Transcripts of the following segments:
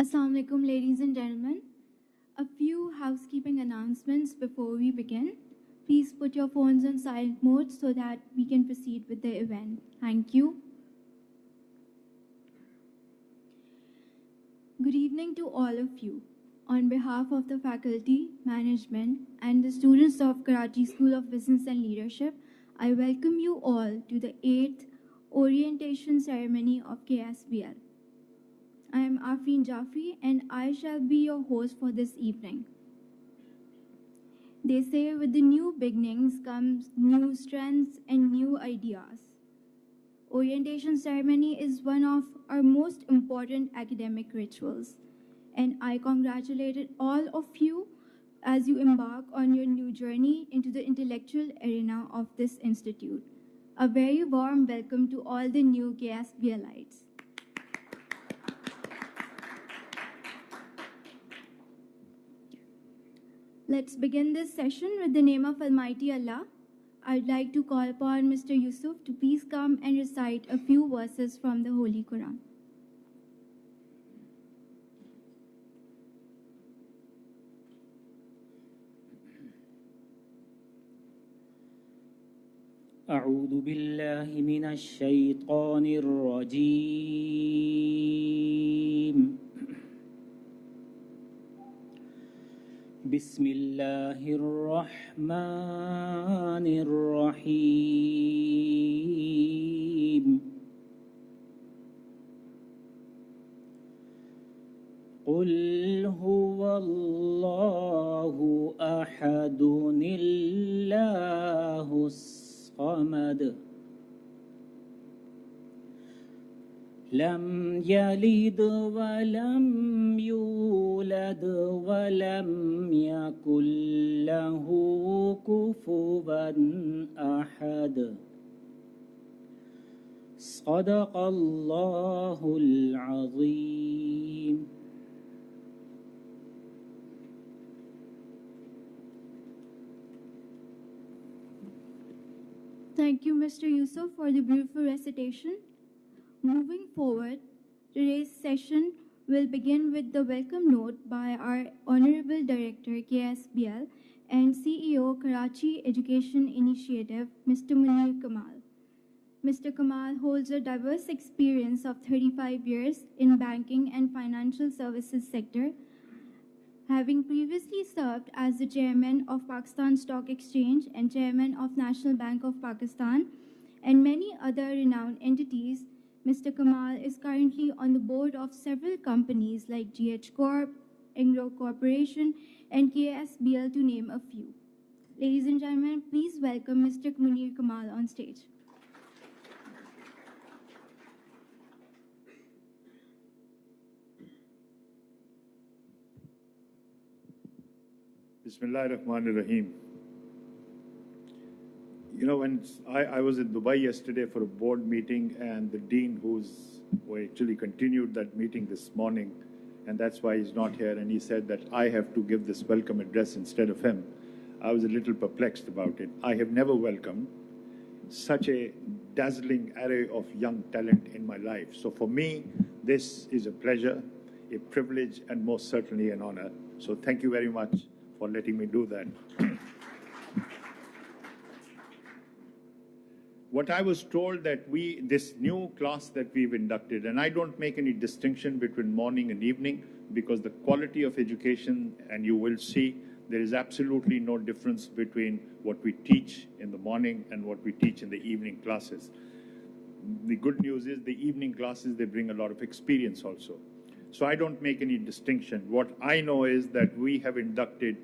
Assalamu alaikum, ladies and gentlemen. A few housekeeping announcements before we begin. Please put your phones on silent mode so that we can proceed with the event. Thank you. Good evening to all of you. On behalf of the faculty, management, and the students of Karachi School of Business and Leadership, I welcome you all to the 8th orientation ceremony of KSBL. I am Afreen Jafri and I shall be your host for this evening. They say with the new beginnings comes new strengths and new ideas. Orientation ceremony is one of our most important academic rituals, and I congratulate all of you as you embark on your new journey into the intellectual arena of this institute. A very warm welcome to all the new KSBLites. Let's begin this session with the name of Almighty Allah. I'd like to call upon Mr. Yusuf to please come and recite a few verses from the Holy Quran. أعوذ بالله من الشيطان الرجيم بسم الله الرحمن الرحيم قل هو الله أحد الله الصمد لم يلد ولم يولد ولم يكن له كفوا أحد صدق الله العظيم. Thank you, Mr. Yusuf, for the beautiful recitation. Moving forward, today's session will begin with the welcome note by our Honorable Director, KSBL, and CEO, Karachi Education Initiative, Mr. Munir Kamal. Mr. Kamal holds a diverse experience of 35 years in banking and financial services sector, having previously served as the chairman of Pakistan Stock Exchange and chairman of National Bank of Pakistan and many other renowned entities. Mr. Kamal is currently on the board of several companies like GH Corp, Engro Corporation, and KSBL, to name a few. Ladies and gentlemen, please welcome Mr. Munir Kamal on stage. Bismillah ar-Rahman ar-Rahim. You know, when I was in Dubai yesterday for a board meeting, and the dean who actually continued that meeting this morning, and that's why he's not here, and he said that I have to give this welcome address instead of him. I was a little perplexed about it. I have never welcomed such a dazzling array of young talent in my life. So for me, this is a pleasure, a privilege, and most certainly an honor. So thank you very much for letting me do that. What I was told that this new class that we've inducted, and I don't make any distinction between morning and evening, because the quality of education, and you will see, there is absolutely no difference between what we teach in the morning and what we teach in the evening classes. The good news is the evening classes, they bring a lot of experience also. So I don't make any distinction. What I know is that we have inducted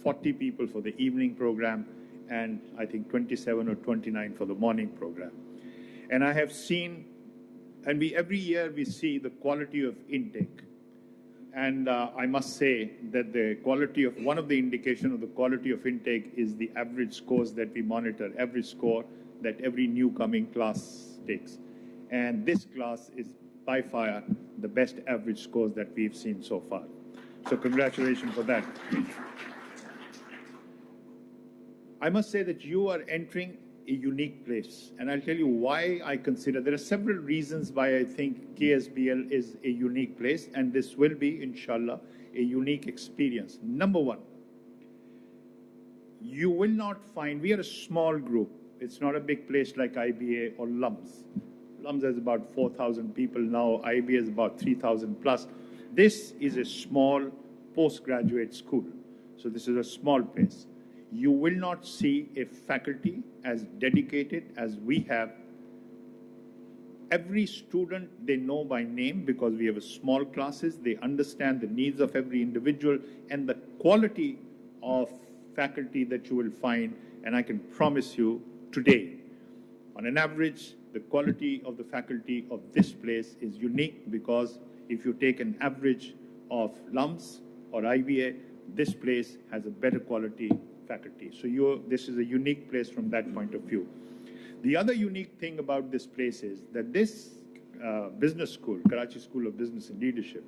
40 people for the evening program, and I think 27 or 29 for the morning program. And I have seen, and every year we see the quality of intake. And I must say that the quality of, one of the indication of the quality of intake is the average scores that we monitor, average score that every new coming class takes. And this class is by far the best average scores that we've seen so far. So congratulations for that. I must say that you are entering a unique place. And I'll tell you why I consider, there are several reasons why I think KSBL is a unique place, and this will be, inshallah, a unique experience. Number one, you will not find, we are a small group. It's not a big place like IBA or LUMS. LUMS has about 4,000 people now. IBA is about 3,000 plus. This is a small postgraduate school. So this is a small place. You will not see a faculty as dedicated as we have. Every student they know by name because we have a small classes. They understand the needs of every individual and the quality of faculty that you will find. And I can promise you today, on an average, the quality of the faculty of this place is unique because if you take an average of LUMS or IBA, this place has a better quality faculty. So this is a unique place from that point of view. The other unique thing about this place is that this business school, Karachi School of Business and Leadership,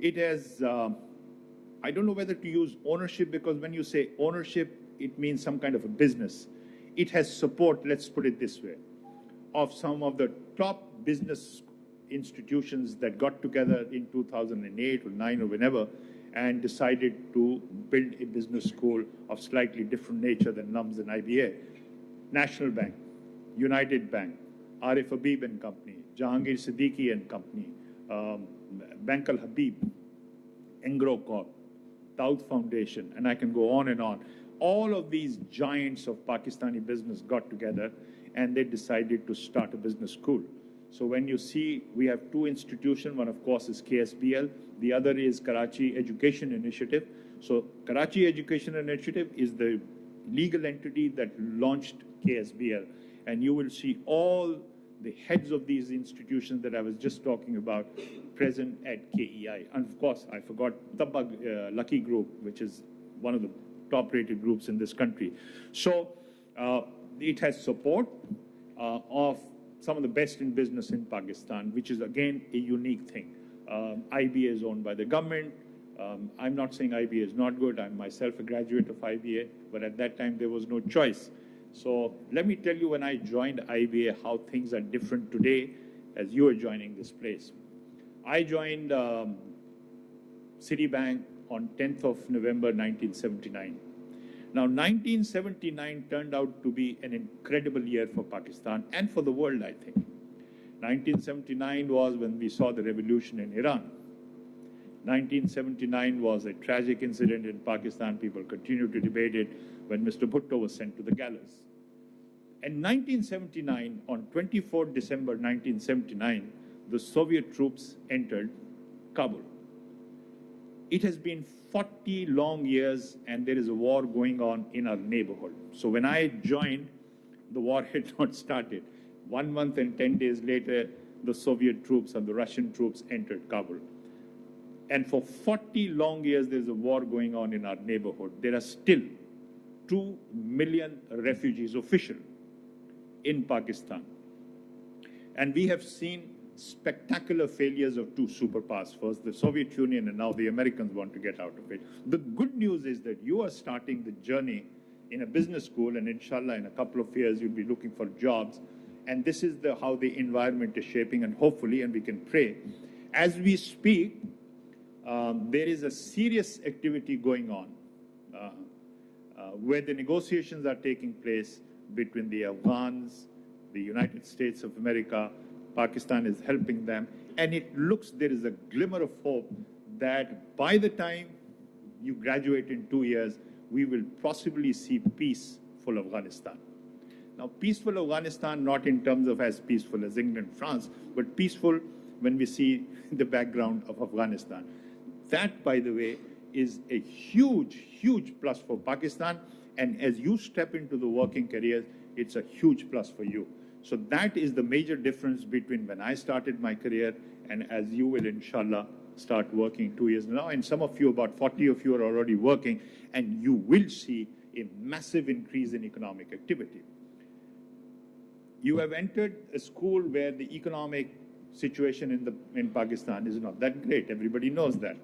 it has, I don't know whether to use ownership, because when you say ownership, it means some kind of a business. It has support, let's put it this way, of some of the top business institutions that got together in 2008 or 9 or whenever and decided to build a business school of slightly different nature than LUMS and IBA. National Bank, United Bank, Arif Habib and Company, Jahangir Siddiqui and Company, Bank Al Habib, Engro Corp, Daud Foundation, and I can go on and on. All of these giants of Pakistani business got together and they decided to start a business school. So when you see, we have two institutions. One, of course, is KSBL. The other is Karachi Education Initiative. So Karachi Education Initiative is the legal entity that launched KSBL. And you will see all the heads of these institutions that I was just talking about present at KEI. And of course, I forgot the Lucky Group, which is one of the top-rated groups in this country. So it has support of some of the best in business in Pakistan, which is, again, a unique thing. IBA is owned by the government. I'm not saying IBA is not good. I'm myself a graduate of IBA, but at that time, there was no choice. So let me tell you, when I joined IBA, how things are different today as you are joining this place. I joined Citibank on 10th of November, 1979. Now, 1979 turned out to be an incredible year for Pakistan and for the world, I think. 1979 was when we saw the revolution in Iran. 1979 was a tragic incident in Pakistan. People continue to debate it when Mr. Bhutto was sent to the gallows. In 1979, on 24 December 1979, the Soviet troops entered Kabul. It has been 40 long years and there is a war going on in our neighborhood. So when I joined, the war had not started. 1 month and 10 days later, the Soviet troops and the Russian troops entered Kabul. And for 40 long years, there's a war going on in our neighborhood. There are still 2 million refugees, official, in Pakistan. And we have seen spectacular failures of two superpowers. First, the Soviet Union, and now the Americans want to get out of it. The good news is that you are starting the journey in a business school, and inshallah, in a couple of years, you'll be looking for jobs. And this is how the environment is shaping, and hopefully, and we can pray. As we speak, there is a serious activity going on where the negotiations are taking place between the Afghans, the United States of America. Pakistan is helping them. And it looks there is a glimmer of hope that by the time you graduate in 2 years, we will possibly see peaceful Afghanistan. Now, peaceful Afghanistan, not in terms of as peaceful as England, France, but peaceful when we see the background of Afghanistan. That, by the way, is a huge, huge plus for Pakistan. And as you step into the working career, it's a huge plus for you. So that is the major difference between when I started my career and as you will, inshallah, start working 2 years now. And some of you, about 40 of you, are already working, and you will see a massive increase in economic activity. You have entered a school where the economic situation in Pakistan is not that great. Everybody knows that.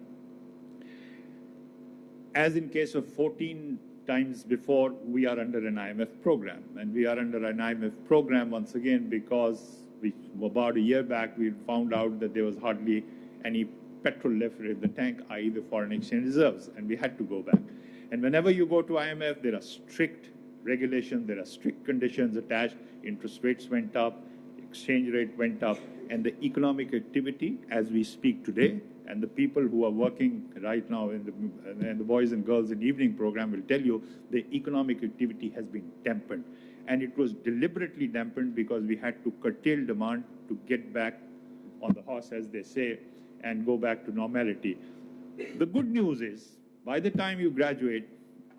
As in case of 14 times before, we are under an IMF program. And we are under an IMF program once again because about a year back we found out that there was hardly any petrol left in the tank, i.e. the foreign exchange reserves, and we had to go back. And whenever you go to IMF, there are strict regulations, there are strict conditions attached. Interest rates went up, exchange rate went up, and the economic activity as we speak today, and the people who are working right now in the boys and girls in evening program will tell you the economic activity has been dampened. And it was deliberately dampened because we had to curtail demand to get back on the horse, as they say, and go back to normality. The good news is, by the time you graduate,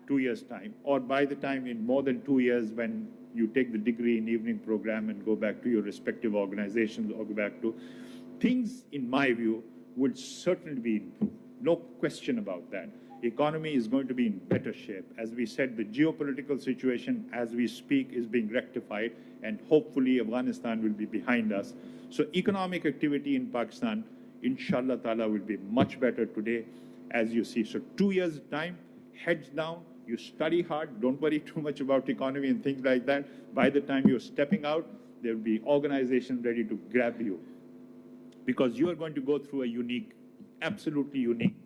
2 years' time, or by the time in more than 2 years when you take the degree in evening program and go back to your respective organizations or go back to, things, in my view, would certainly be improved. No question about that. Economy is going to be in better shape. As we said, the geopolitical situation as we speak is being rectified, and hopefully Afghanistan will be behind us. So economic activity in Pakistan, inshallah ta'ala, will be much better today, as you see. So 2 years' time, heads down, you study hard, don't worry too much about economy and things like that. By the time you're stepping out, there will be organizations ready to grab you, because you are going to go through a unique, absolutely unique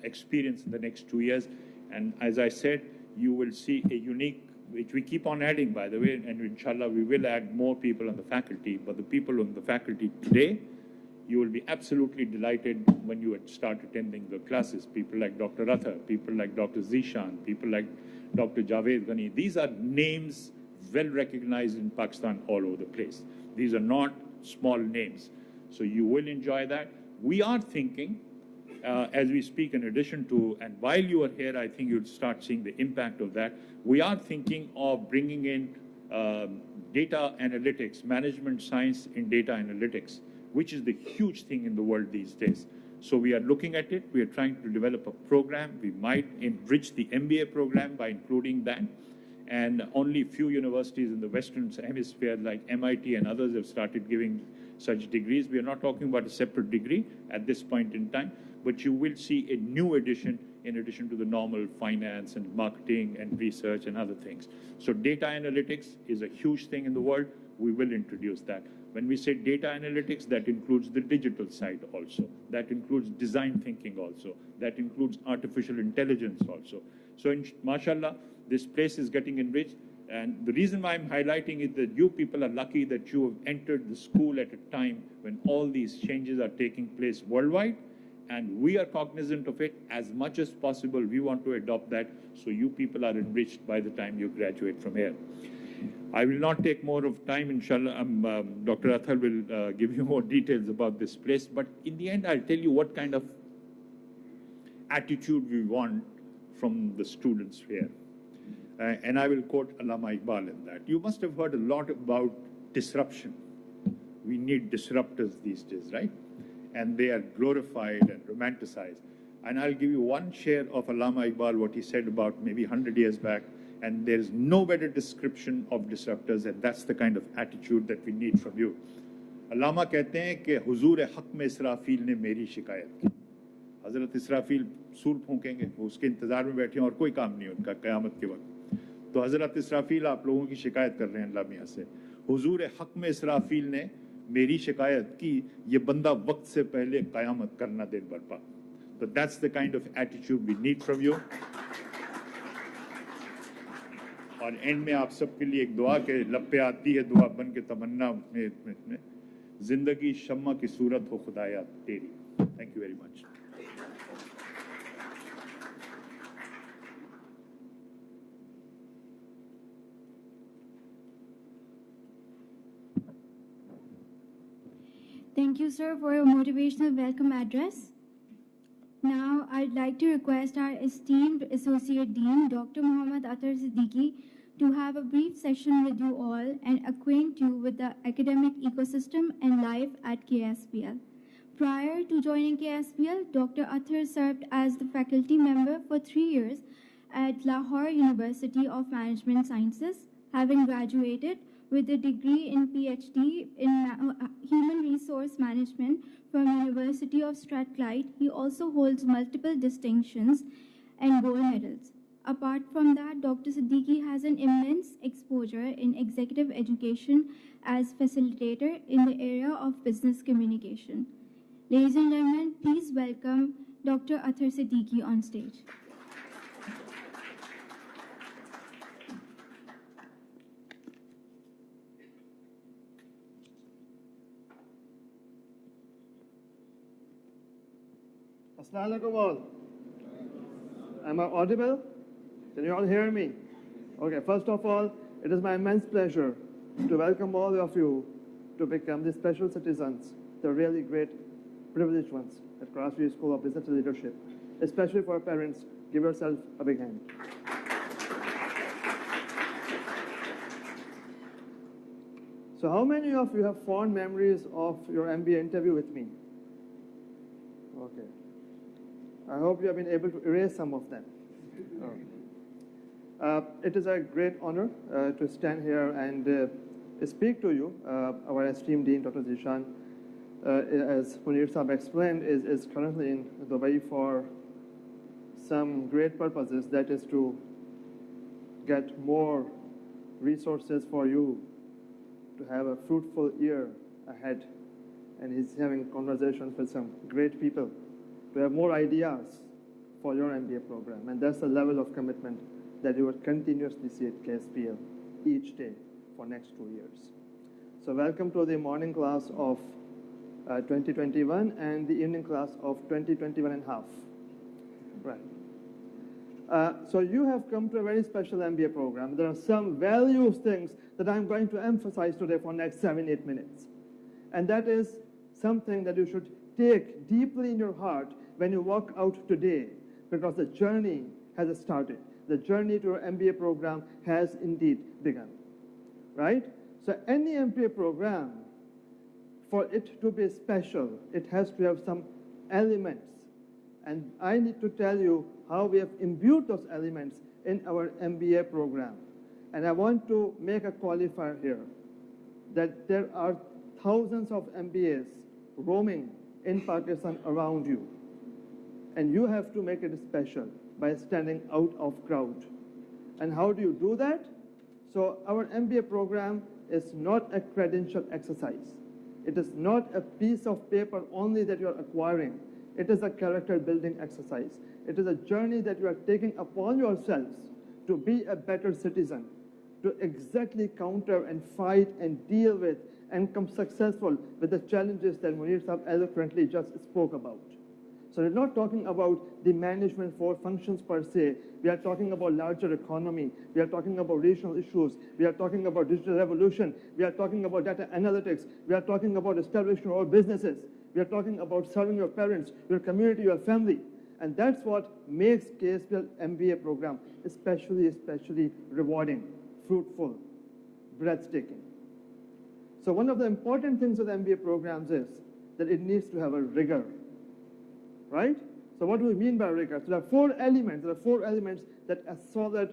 experience in the next 2 years. And as I said, you will see a unique, which we keep on adding, by the way, and inshallah we will add more people on the faculty. But the people on the faculty today, you will be absolutely delighted when you would start attending the classes. People like Dr. Athar, people like Dr. Zishan, people like Dr. Javed Ghani. These are names well recognized in Pakistan all over the place. These are not small names. So you will enjoy that. We are thinking, as we speak, in addition to, and while you are here, I think you'll start seeing the impact of that. We are thinking of bringing in data analytics, management science in data analytics, which is the huge thing in the world these days. So we are looking at it. We are trying to develop a program. We might enrich the MBA program by including that. And only few universities in the Western Hemisphere, like MIT and others, have started giving such degrees. We are not talking about a separate degree at this point in time, but you will see a new addition in addition to the normal finance and marketing and research and other things. So data analytics is a huge thing in the world. We will introduce that. When we say data analytics, that includes the digital side also. That includes design thinking also. That includes artificial intelligence also. So, mashallah, this place is getting enriched. And the reason why I'm highlighting is that you people are lucky that you have entered the school at a time when all these changes are taking place worldwide. And we are cognizant of it. As much as possible, we want to adopt that so you people are enriched by the time you graduate from here. I will not take more of time, inshallah. Dr. Athar will give you more details about this place. But in the end, I'll tell you what kind of attitude we want from the students here. And I will quote Allama Iqbal in that. You must have heard a lot about disruption. We need disruptors these days, right? And they are glorified and romanticized. And I'll give you one share of Allama Iqbal, what he said about maybe 100 years back. And there is no better description of disruptors, and that's the kind of attitude that we need from you. Allama कहते हैं कि हुजूर हक में इसराफील ने मेरी शिकायत की. हजरत इसराफील सूर फूंकेंगे, वो उसके इंतजार में बैठे हैं और कोई काम नहीं उनका क़यामत के वक्त. तो हजरत इसराफील आप लोगों की शिकायत कर रहे हैं अल्लाह मियां से. हुजूर हक में इसराफील ने मेरी शिकायत की, ये बंदा वक्त से पहले क़यामत करना दे बरपा. So that's the kind of attitude we need from you. और एंड में आप सबके लिए एक दुआ के लब पे आती है दुआ बन के तमन्ना में जिंदगी शम्मा की सूरत हो खुदाया तेरी. Thank you very much. Thank you, sir, for your motivational welcome address. Now, I'd like to request our esteemed Associate Dean, Dr. Muhammad Athar Siddiqui, to have a brief session with you all and acquaint you with the academic ecosystem and life at KSPL. Prior to joining KSPL, Dr. Athar served as the faculty member for 3 years at Lahore University of Management Sciences, having graduated with a degree in PhD in Human Resource Management from University of Strathclyde. He also holds multiple distinctions and gold medals. Apart from that, Dr. Siddiqui has an immense exposure in executive education as facilitator in the area of business communication. Ladies and gentlemen, please welcome Dr. Athar Siddiqui on stage. Assalamu alaikum all. Am I audible? Can you all hear me? Okay, first of all, it is my immense pleasure to welcome all of you to become the special citizens, the really great privileged ones at Crossview School of Business and Leadership. Especially for parents, give yourself a big hand. So how many of you have fond memories of your MBA interview with me? Okay. I hope you have been able to erase some of them. It is a great honor to stand here and speak to you. Our esteemed Dean, Dr. Zishan, as Munir Saab explained, is currently in Dubai for some great purposes, that is to get more resources for you to have a fruitful year ahead. And he's having conversations with some great people to have more ideas for your MBA program. And that's the level of commitment that you will continuously see at KSPL each day for next 2 years. So welcome to the morning class of 2021 and the evening class of 2021 and half. Right. So you have come to a very special MBA program. There are some values things that I'm going to emphasize today for next 7-8 minutes. And that is something that you should take deeply in your heart when you walk out today, because the journey has started. The journey to your MBA program has indeed begun, right? So any MBA program, for it to be special, it has to have some elements. And I need to tell you how we have imbued those elements in our MBA program. And I want to make a qualifier here, that there are thousands of MBAs roaming in Pakistan around you. And you have to make it special by standing out of crowd. And how do you do that? So our MBA program is not a credential exercise. It is not a piece of paper only that you are acquiring. It is a character building exercise. It is a journey that you are taking upon yourselves to be a better citizen, to exactly counter and fight and deal with and come successful with the challenges that Munir Saab eloquently just spoke about. So we're not talking about the management for functions per se. We are talking about larger economy. We are talking about regional issues. We are talking about digital revolution. We are talking about data analytics. We are talking about establishing our businesses. We are talking about serving your parents, your community, your family. And that's what makes KSPL MBA program especially rewarding, fruitful, breathtaking. So one of the important things with MBA programs is that it needs to have a rigor. Right? So what do we mean by rigor? So there are four elements that a solid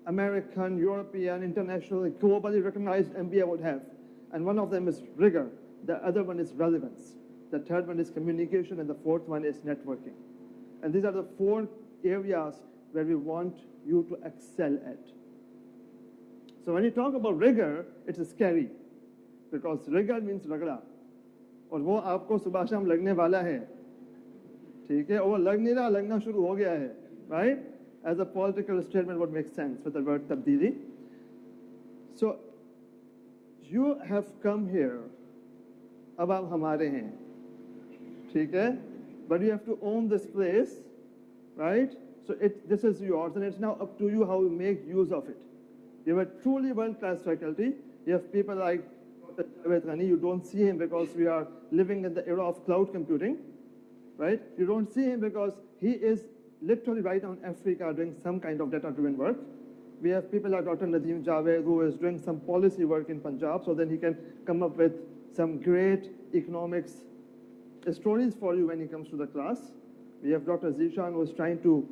American, European, international, globally recognized MBA would have. And one of them is rigor. The other one is relevance. The third one is communication. And the fourth one is networking. And these are the four areas where we want you to excel at. So when you talk about rigor, it's scary. Because rigor means ragda. और वो आपको सुबह शाम लगने वाला है. ठीक है, वो लग नहीं रहा, लगना शुरू हो गया है, right? As a political statement would make sense with the word tabdili. So, you have come here, अब आप हमारे हैं, ठीक है? But you have to own this place, right? So this is yours, and it's now up to you how you make use of it. You have a truly world-class faculty. You have people like Dr. Javed Ghani. You don't see him because we are living in the era of cloud computing. Right? You don't see him because he is literally right now in Africa doing some kind of data-driven work. We have people like Dr. Nadeem Javed, who is doing some policy work in Punjab, so then he can come up with some great economics stories for you when he comes to the class. We have Dr. Zishan, who is trying to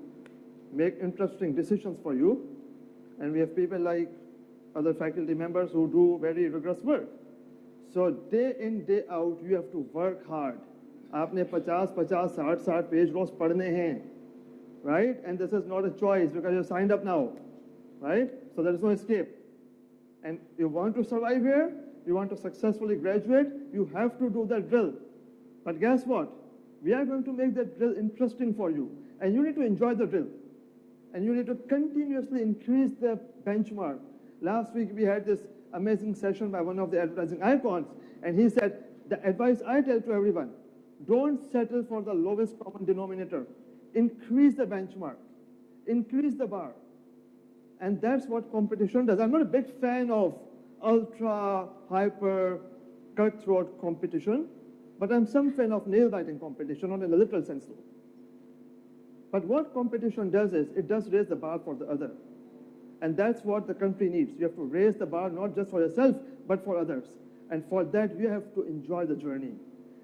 make interesting decisions for you. And we have people like other faculty members who do very rigorous work. So day in, day out, you have to work hard. आपने 50, 60 page रोज पढ़ने हैं, right? And this is not a choice because you're signed up now, right? So there is no escape. And you want to survive here, you want to successfully graduate, you have to do that drill. But guess what? We are going to make that drill interesting for you. And you need to enjoy the drill. And you need to continuously increase the benchmark. Last week we had this amazing session by one of the advertising icons, and he said, the advice I tell to everyone, don't settle for the lowest common denominator. Increase the benchmark. Increase the bar. And that's what competition does. I'm not a big fan of ultra, hyper, cutthroat competition, but I'm some fan of nail-biting competition, not in a literal sense though. But what competition does is, it does raise the bar for the other. And that's what the country needs. You have to raise the bar, not just for yourself, but for others. And for that, you have to enjoy the journey.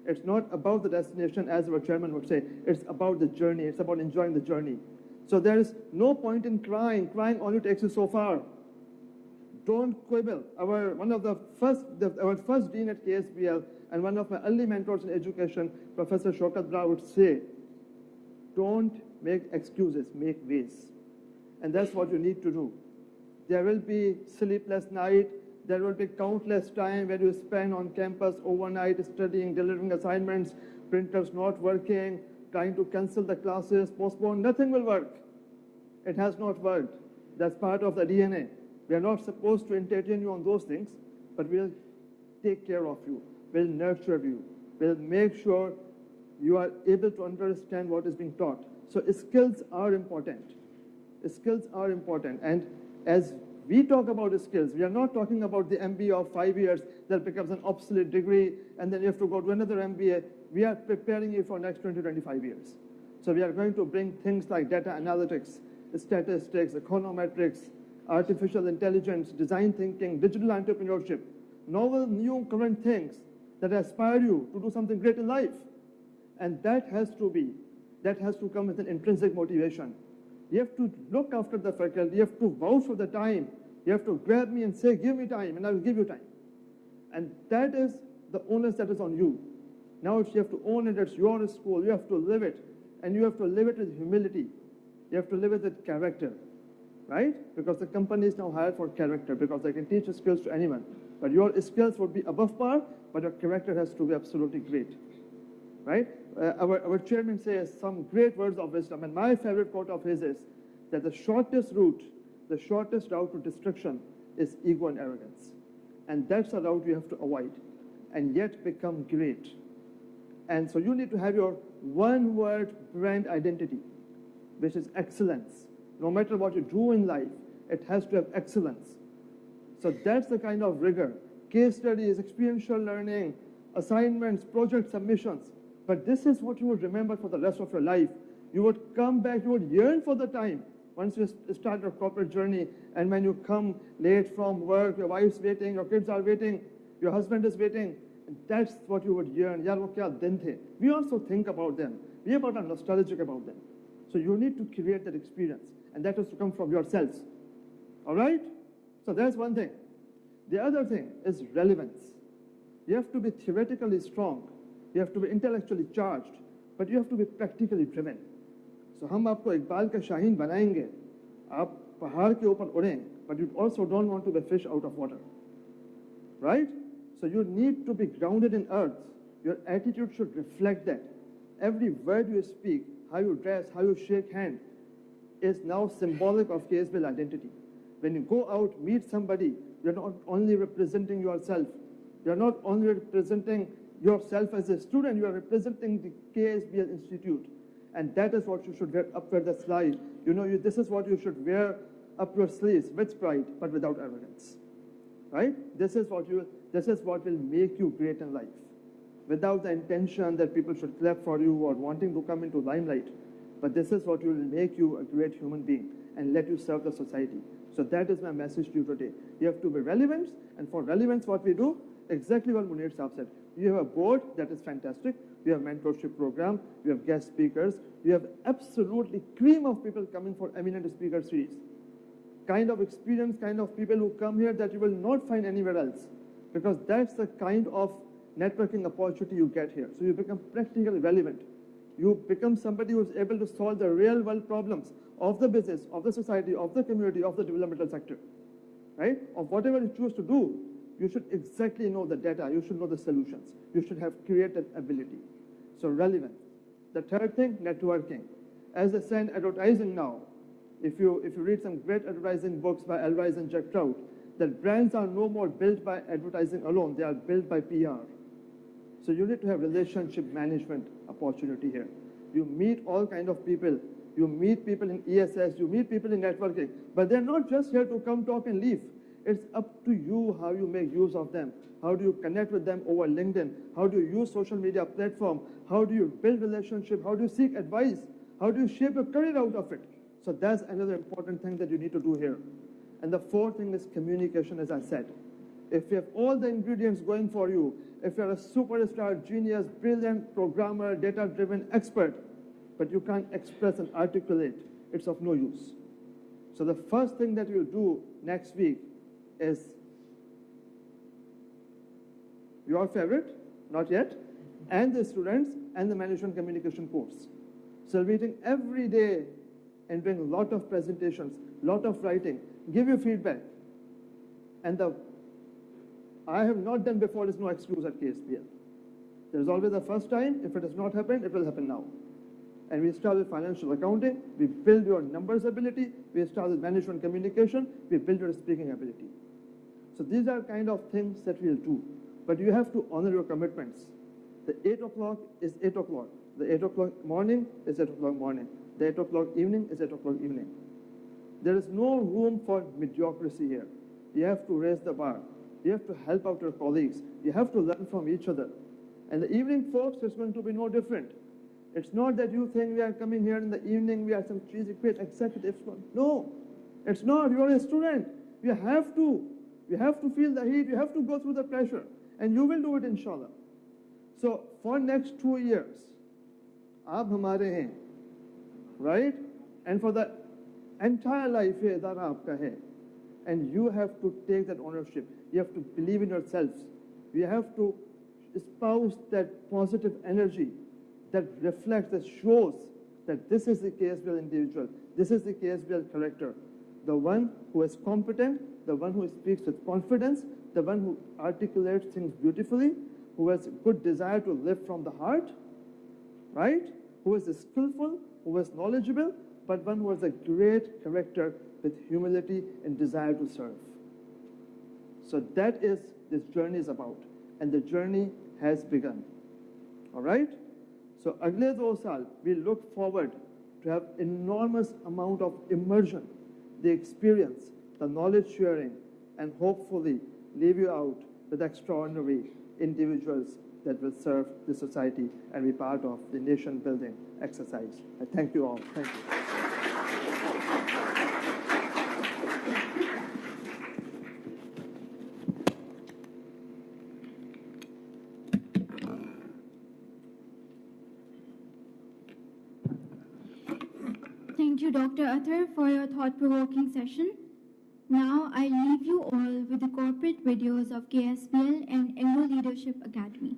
It's not about the destination, as our chairman would say. It's about the journey. It's about enjoying the journey. So there is no point in crying. Crying only takes you so far. Don't quibble. Our first dean at KSBL and one of my early mentors in education, Professor Shaukat Bra, would say, don't make excuses, make ways. And that's what you need to do. There will be sleepless night. There will be countless time where you spend on campus overnight studying, delivering assignments, printers not working, trying to cancel the classes, postpone. Nothing will work. It has not worked. That's part of the DNA. We are not supposed to entertain you on those things, but we'll take care of you. We'll nurture you. We'll make sure you are able to understand what is being taught. So skills are important. Skills are important. And as we talk about skills, we are not talking about the MBA of 5 years that becomes an obsolete degree and then you have to go to another MBA. We are preparing you for next 20, 25 years. So we are going to bring things like data analytics, statistics, econometrics, artificial intelligence, design thinking, digital entrepreneurship, novel, new, current things that aspire you to do something great in life. And that has to come with an intrinsic motivation. You have to look after the faculty. You have to vouch for the time. You have to grab me and say, give me time, and I will give you time. And that is the onus that is on you. Now you have to own it. It's your school. You have to live it. And you have to live it with humility. You have to live it with character, right? Because the company is now hired for character, because they can teach skills to anyone. But your skills would be above par, but your character has to be absolutely great, right? Our chairman says some great words of wisdom, and my favorite quote of his is that the shortest route to destruction is ego and arrogance. And that's the route you have to avoid and yet become great. And so you need to have your one-word brand identity, which is excellence. No matter what you do in life, it has to have excellence. So that's the kind of rigor. Case studies, experiential learning, assignments, project submissions. But this is what you would remember for the rest of your life. You would come back, you would yearn for the time once you start your corporate journey, and when you come late from work, your wife's waiting, your kids are waiting, your husband is waiting, and that's what you would yearn. Yaar, wo kya din the? We also think about them. We are nostalgic about them. So you need to create that experience, and that has to come from yourselves. All right? So that's one thing. The other thing is relevance. You have to be theoretically strong. You have to be intellectually charged, but you have to be practically driven. So हम आपको इकबाल का शाहीन बनाएंगे, आप पहाड़ के ऊपर उड़ें, but you also don't want to be a fish out of water, right? So you need to be grounded in earth. Your attitude should reflect that. Every word you speak, how you dress, how you shake hand, is now symbolic of KSBL identity. When you go out, meet somebody, you're not only representing yourself, you're not only representing yourself as a student, you are representing the KSBL Institute. And that is what you should wear up the slide. You know, this is what you should wear up your sleeves with pride, but without arrogance. Right? This is what will make you great in life. Without the intention that people should clap for you or wanting to come into limelight. But this is what will make you a great human being and let you serve the society. So that is my message to you today. You have to be relevant, and for relevance, what we do, exactly what Munir Saab said. You have a board that is fantastic. You have mentorship program. You have guest speakers. You have absolutely cream of people coming for eminent speaker series. Kind of experience, kind of people who come here that you will not find anywhere else, because that's the kind of networking opportunity you get here. So you become practically relevant. You become somebody who's able to solve the real world problems of the business, of the society, of the community, of the developmental sector, right? Of whatever you choose to do, you should exactly know the data. You should know the solutions. You should have creative ability. So relevance. The third thing, networking. As they say in advertising now, if you read some great advertising books by Al Ries and Jack Trout, that brands are no more built by advertising alone. They are built by PR. So you need to have relationship management opportunity here. You meet all kind of people. You meet people in ESS. You meet people in networking. But they're not just here to come, talk, and leave. It's up to you how you make use of them. How do you connect with them over LinkedIn? How do you use social media platform? How do you build relationship? How do you seek advice? How do you shape a career out of it? So that's another important thing that you need to do here. And the fourth thing is communication, as I said. If you have all the ingredients going for you, if you're a superstar, genius, brilliant programmer, data-driven expert, but you can't express and articulate, it's of no use. So the first thing that you'll do next week is your favorite, not yet, and the students and the management communication course. So we'll be meeting every day and doing a lot of presentations, lot of writing, give you feedback. And I have not done before is no excuse at KSPL. There's always a first time. If it has not happened, it will happen now. And we start with financial accounting. We build your numbers ability. We start with management communication. We build your speaking ability. So these are kind of things that we'll do. But you have to honor your commitments. The 8 o'clock is 8 o'clock. The 8 o'clock morning is 8 o'clock morning. The 8 o'clock evening is 8 o'clock evening. There is no room for mediocrity here. You have to raise the bar. You have to help out your colleagues. You have to learn from each other. And the evening, folks, is going to be no different. It's not that you think we are coming here in the evening, we are some cheesy, great executives. No, it's not. You are a student. You have to feel the heat. You have to go through the pressure. And you will do it, inshallah. So for next 2 years, aap hamare hain, right? And for the entire life, ye idara aapka hai. And you have to take that ownership. You have to believe in yourselves. You have to espouse that positive energy that reflects, that shows that this is the KSBL individual. This is the KSBL character. The one who is competent, the one who speaks with confidence, the one who articulates things beautifully, who has a good desire to live from the heart, right? Who is skillful, who is knowledgeable, but one who has a great character with humility and desire to serve. So that is this journey is about. And the journey has begun. All right? So agle 2 saal, we look forward to have enormous amount of immersion, the experience, the knowledge sharing, and hopefully leave you out with extraordinary individuals that will serve the society and be part of the nation building exercise. I thank you all. Thank you. Thank you, Dr. Athar, for your thought-provoking session. Now, I leave you all with the corporate videos of KSPL and Anglo Leadership Academy.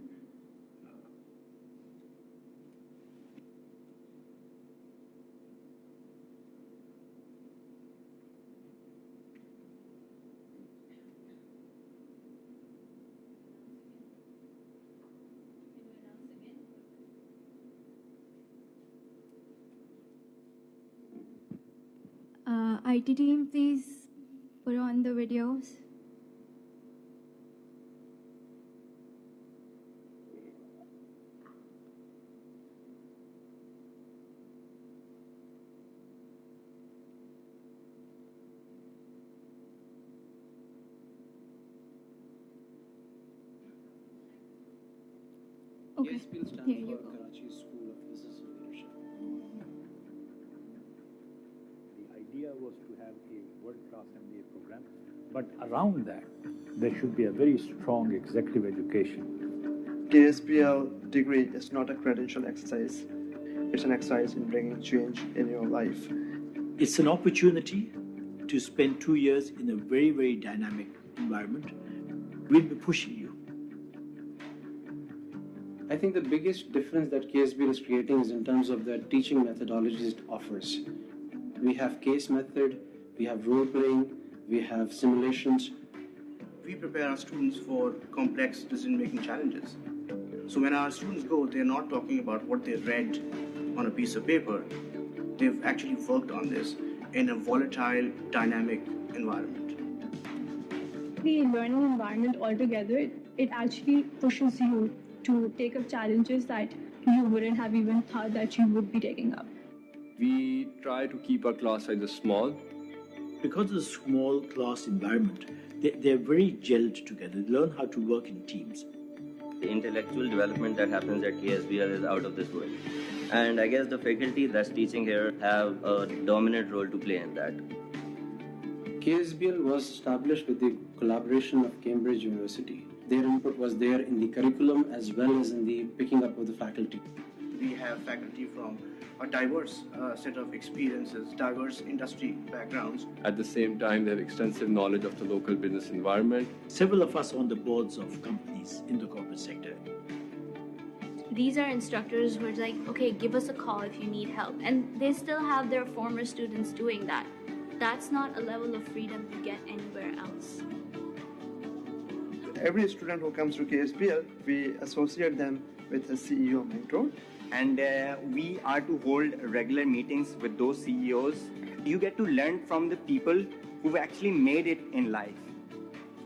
IT team, please put on the videos. Okay, KSPL stands there you for go. Karachi School of Business and Leadership. The idea was to have a world-class MBA program, but around that, there should be a very strong executive education. KSPL degree is not a credential exercise. It's an exercise in bringing change in your life. It's an opportunity to spend 2 years in a very, very dynamic environment. We'll be pushing you. I think the biggest difference that KSBL is creating is in terms of the teaching methodologies it offers. We have case method, we have role playing, we have simulations. We prepare our students for complex decision-making challenges. So when our students go, they're not talking about what they read on a piece of paper. They've actually worked on this in a volatile, dynamic environment. The learning environment altogether, it actually pushes you to take up challenges that you wouldn't have even thought that you would be taking up. We try to keep our class sizes small. Because of the small class environment, they're very gelled together. They learn how to work in teams. The intellectual development that happens at KSBL is out of this world. And I guess the faculty that's teaching here have a dominant role to play in that. KSBL was established with the collaboration of Cambridge University. Their input was there in the curriculum as well as in the picking up of the faculty. We have faculty from a diverse set of experiences, diverse industry backgrounds. At the same time, they have extensive knowledge of the local business environment. Several of us are on the boards of companies in the corporate sector. These are instructors who are like, okay, give us a call if you need help. And they still have their former students doing that. That's not a level of freedom you get anywhere else. Every student who comes to KSBL, we associate them with a CEO mentor. And we are to hold regular meetings with those CEOs. You get to learn from the people who've actually made it in life.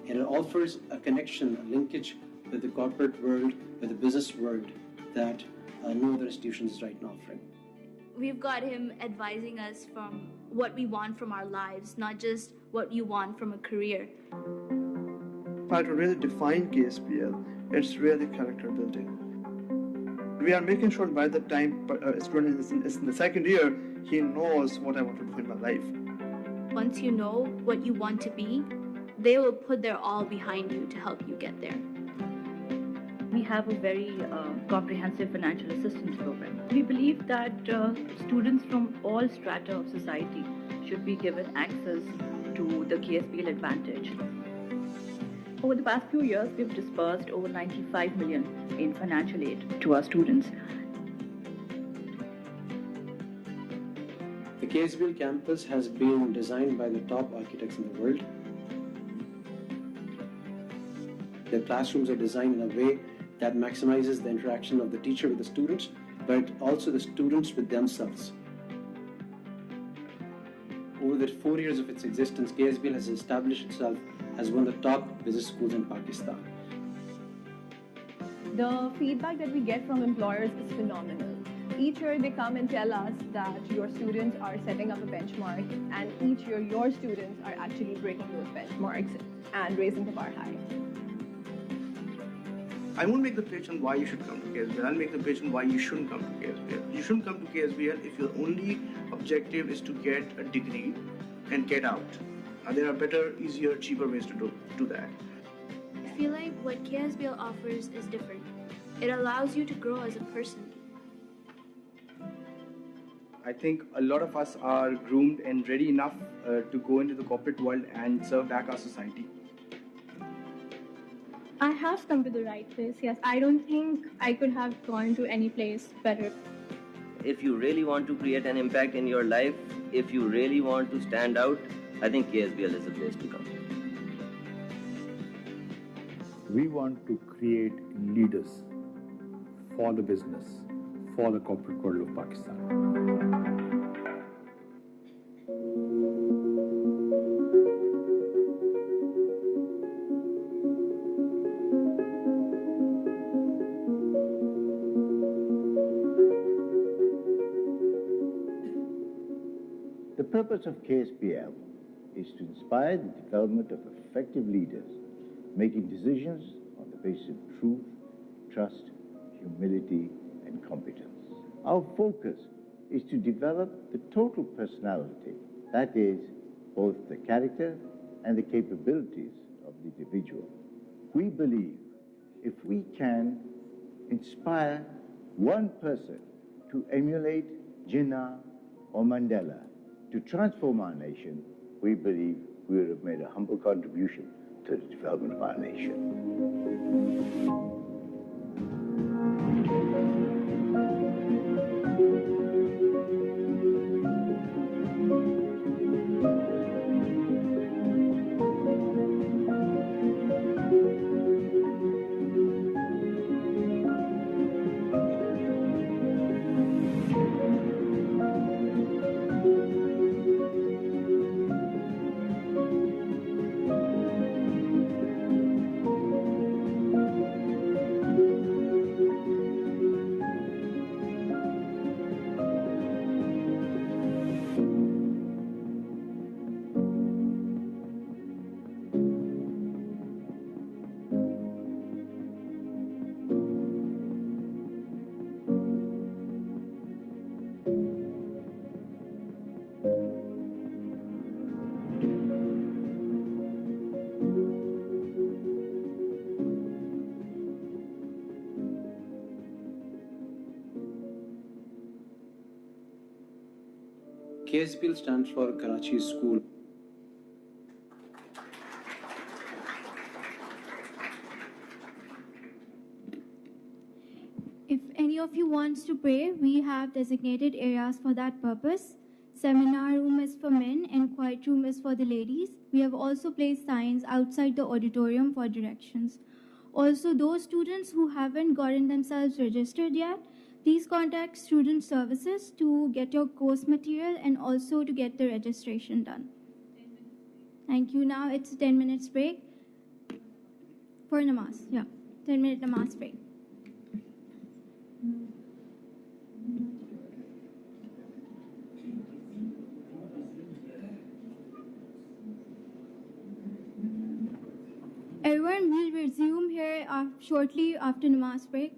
And it offers a connection, a linkage with the corporate world, with the business world that no other institution is right now offering. We've got him advising us from what we want from our lives, not just what you want from a career. But to really define KSBL, it's really character building. We are making sure by the time a student is in the second year, he knows what I want to do in my life. Once you know what you want to be, they will put their all behind you to help you get there. We have a very comprehensive financial assistance program. We believe that students from all strata of society should be given access to the KSBL Advantage. Over the past few years, we've disbursed over 95 million in financial aid to our students. The KSBL campus has been designed by the top architects in the world. Their classrooms are designed in a way that maximizes the interaction of the teacher with the students, but also the students with themselves. Over the 4 years of its existence, KSBL has established itself as one of the top business schools in Pakistan. The feedback that we get from employers is phenomenal. Each year they come and tell us that your students are setting up a benchmark, and each year your students are actually breaking those benchmarks and raising the bar high. I won't make the pitch on why you should come to KSBL. I'll make the pitch on why you shouldn't come to KSBL. You shouldn't come to KSBL if your only objective is to get a degree and get out. There are better, easier, cheaper ways to do that. I feel like what KSBL offers is different. It allows you to grow as a person. I think a lot of us are groomed and ready enough to go into the corporate world and serve back our society. I have come to the right place, yes. I don't think I could have gone to any place better. If you really want to create an impact in your life, if you really want to stand out, I think KSBL is the place to come. We want to create leaders for the business, for the corporate world of Pakistan. The purpose of KSBL is to inspire the development of effective leaders, making decisions on the basis of truth, trust, humility, and competence. Our focus is to develop the total personality, that is, both the character and the capabilities of the individual. We believe if we can inspire one person to emulate Jinnah or Mandela, to transform our nation, we believe we would have made a humble contribution to the development of our nation. KSBL stands for Karachi School. If any of you wants to pray, we have designated areas for that purpose. Seminar room is for men and quiet room is for the ladies. We have also placed signs outside the auditorium for directions. Also, those students who haven't gotten themselves registered yet, please contact Student Services to get your course material and also to get the registration done. Thank you. Now it's a 10 minutes break for namaz. Yeah, 10-minute namaz break. Everyone will resume here shortly after namaz break.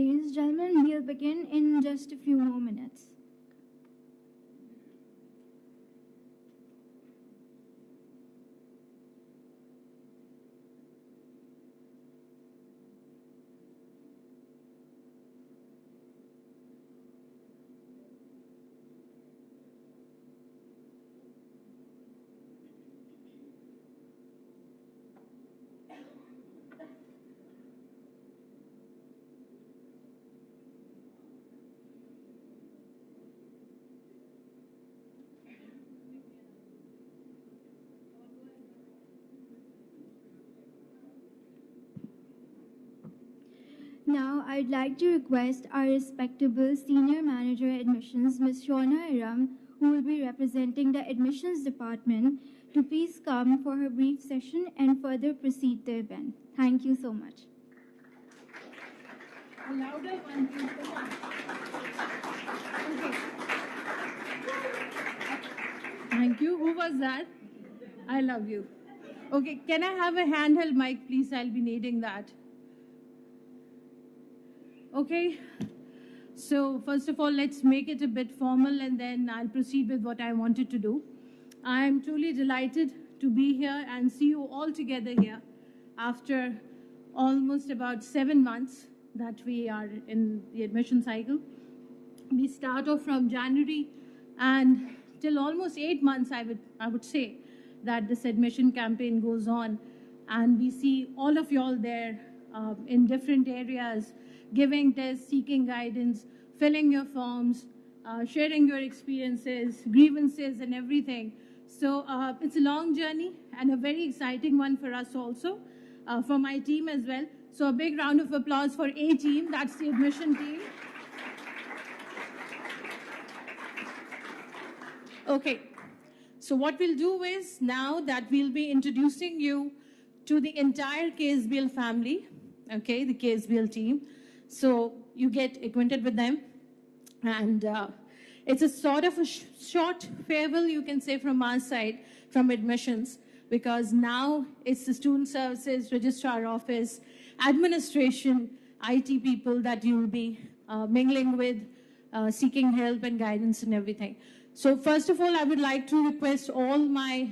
Ladies and gentlemen, we'll begin in just a few more minutes. Now, I'd like to request our respectable Senior Manager Admissions, Ms. Shona Iram, who will be representing the Admissions Department, to please come for her brief session and further proceed the event. Thank you so much. A louder one, please. Come on. Okay. Thank you. Who was that? I love you. Okay, can I have a handheld mic, please? I'll be needing that. Okay, so first of all, let's make it a bit formal and then I'll proceed with what I wanted to do. I'm truly delighted to be here and see you all together here after almost about 7 months that we are in the admission cycle. We start off from January and till almost 8 months, I would say, that this admission campaign goes on, and we see all of you all there in different areas, giving tests, seeking guidance, filling your forms, sharing your experiences, grievances, and everything. So it's a long journey and a very exciting one for us also, for my team as well. So a big round of applause for A team, that's the admission team. Okay, so what we'll do is now that we'll be introducing you to the entire KSBL family, okay, the KSBL team. So you get acquainted with them, and it's a sort of a short farewell, you can say, from our side, from admissions, because now it's the student services, registrar office, administration, IT people that you'll be mingling with, seeking help and guidance and everything. So first of all, I would like to request all my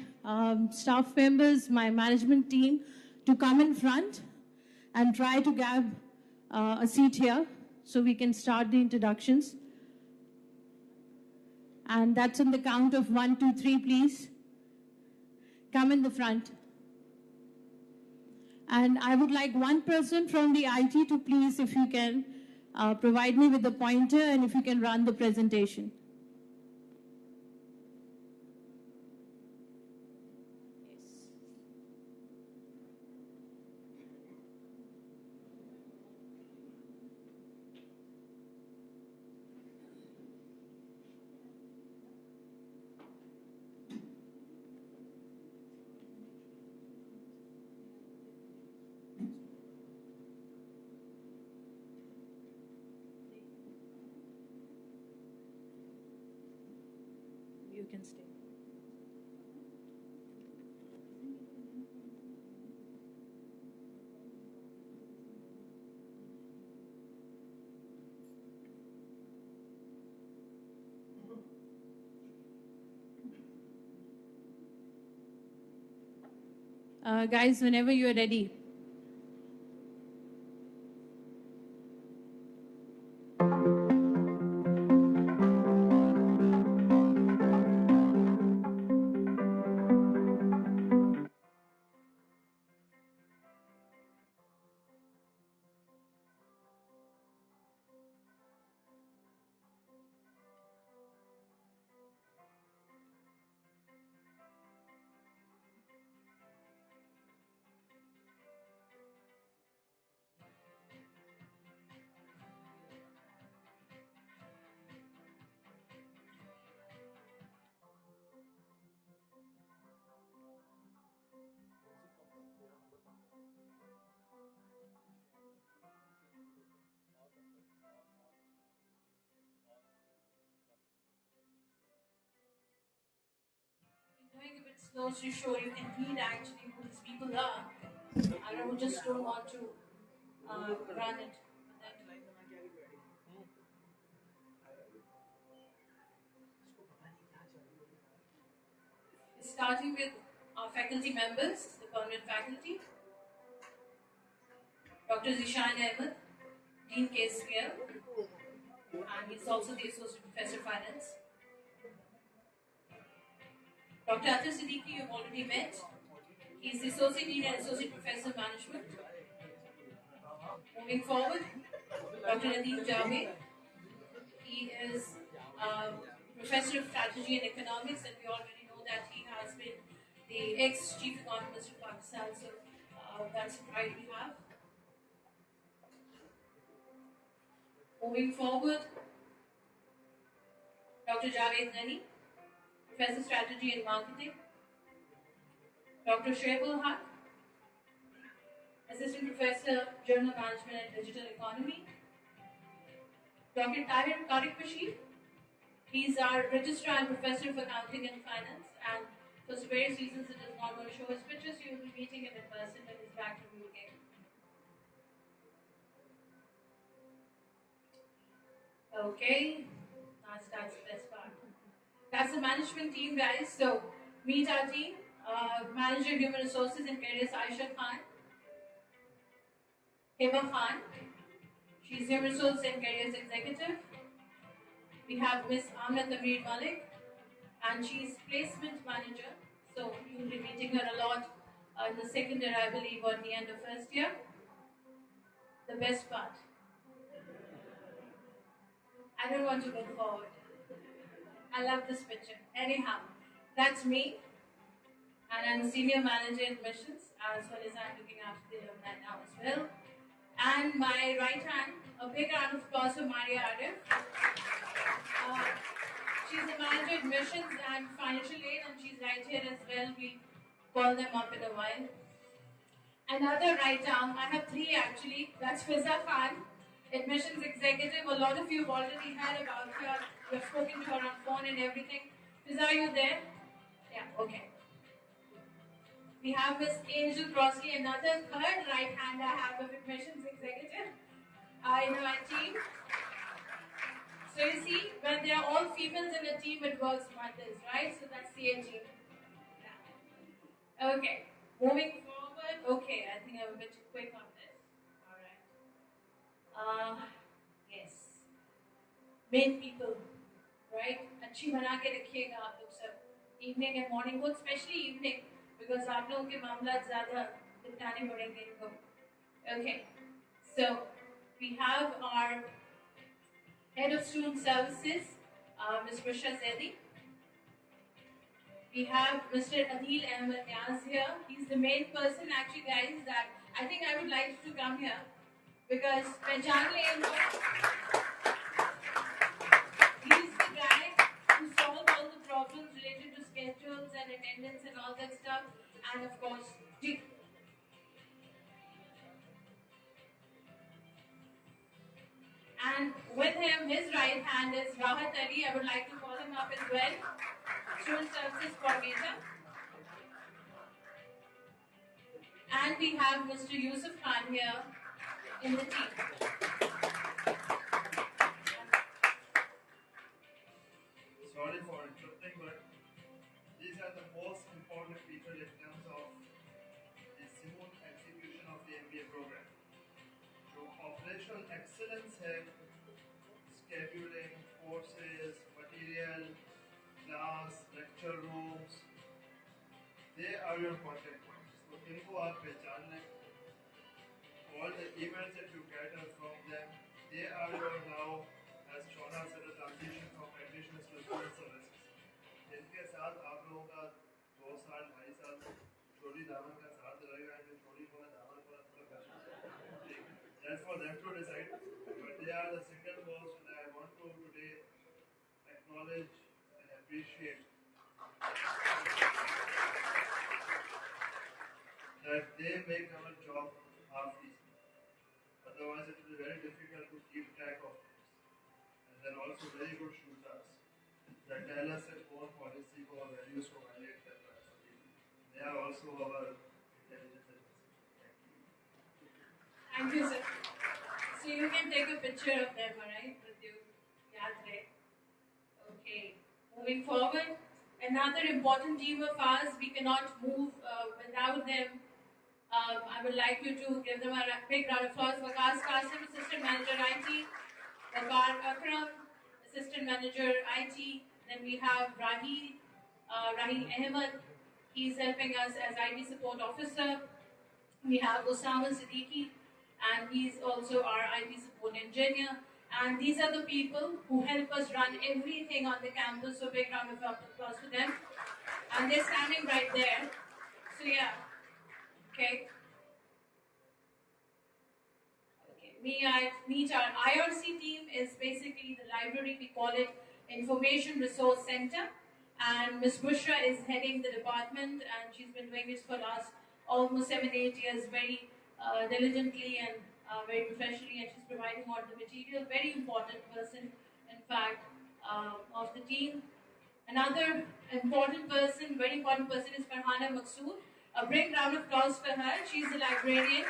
staff members, my management team, to come in front and try to grab a seat here so we can start the introductions. And that's on the count of 1, 2, 3, please. Come in the front. And I would like one person from the IT to please, if you can, provide me with the pointer and if you can run the presentation. You can stay. Guys, whenever you're ready. Going a bit slow to show you can read actually who these people are. I don't just don't want to run it. starting with our faculty members, the permanent faculty. Dr. Zishan Ahmed, Dean KSPL, and he's also the Associate Professor of Finance. Dr. Atif Siddiqui, you've already met. He's the Associate Dean and Associate Professor of Management. Moving forward, Dr. Nadeem Javed. He is Professor of Strategy and Economics, and we already know that he has been the ex-Chief Economist of Pakistan, so that's the pride we have. Moving forward, Dr. Javed Ghani, Professor of Strategy and Marketing. Dr. Shoaib Haq, Assistant Professor, Journal Management and Digital Economy. Dr. Tahir Tariq Bashir, he's our Registrar and Professor of Accounting and Finance, and for various reasons it is not going to show his pictures. You will be meeting him in person when he's back from UK. Okay, that's the best part. That's the management team, guys. So meet our team. Manager Human Resources and Careers Aisha Khan. Heba Khan. She's Human Resources and Careers Executive. We have Miss Amna Tamir Malik, and she's Placement Manager. So you'll be meeting her a lot in the second year, I believe, or the end of first year. The best part. I don't want to go forward. I love this picture. Anyhow, that's me. And I'm the Senior Manager in Admissions, as well as I'm looking after the alumni now as well. And my right hand, a big round of applause for Maria Arif. She's the Manager Admissions and Financial Aid, and she's right here as well. We call them up in a while. Another right arm, I have three actually. That's Fiza Khan, Admissions Executive. A lot of you have already heard about her. You've spoken to her on phone and everything. Fiza, are you there? Yeah, okay. We have Miss Angel Crossley, another third right hand I have of Admissions Executive in our team. So you see, when they are all females in a team, it works wonders, right? So that's the A team. Yeah. Okay, moving forward. Okay, I think I'm a bit quick on this. All right. Yes. Main people, right? अच्छी बना के रखिएगा आप लोग सब. Evening and morning, but especially evening. Because आप लोगों के मामला ज़्यादा निपटाने पड़ेंगे इनको. Okay, so we have our Head of Student Services, Ms. Prisha Zedi. We have Mr. Adil Ahmed Niaz here. He's the main person, actually, guys, that I think I would like to come here because पहचान ले इनको. He's the guy who solves all the problems related to schedules and attendance and all that stuff, and of course, and with him, his right hand is Rahat Ali. I would like to call him up as well. Student Services Coordinator. And we have Mr. Yusuf Khan here in the team. Sorry for interrupting, but these are the most important people in terms of the smooth execution of the MBA program. So operational excellence है, scheduling, courses, material, class, lecture rooms, they are your contact points. So इनको आप पहचान लें. All the emails that you get are from them. They are your now, as Shona said, a transition from admissions to student services. इनके साथ आप लोगों का 2 साल 2.5 साल छोटी दामन का साथ रहेगा, जो छोटी को दामन को थोड़ा कष्ट. That's for them to decide. But they are the single most, and I want to today acknowledge and appreciate that they make our job half easy. Otherwise, it will be very difficult to keep track of things. And they're also very good shooters that tell us their own policy or values to violate them. They are also our intelligence agency. Thank you, sir. So you can take a picture of them, alright, with you. Yaad rahe. Okay. Moving forward, Another important team of ours, we cannot move without them. I would like you to give them a big round of applause. Waqas Qasim, Assistant Manager IT. Waqar Akram, Assistant Manager IT. Then we have Raheel Ahmed. He's helping us as IT Support Officer. We have Osama Siddiqui, and he's also our IT Support Engineer. And these are the people who help us run everything on the campus. So big round of applause for them. And they're standing right there. So yeah, okay. Meet our IRC team is basically the library. We call it Information Resource Center. And Ms. Bushra is heading the department, and she's been doing this for last almost 7-8 years very diligently and very professionally, and she's providing all the material. Very important person, in fact, of the team. Another important person, very important person is Farhana Maqsood. A big round of applause for her. She's a librarian.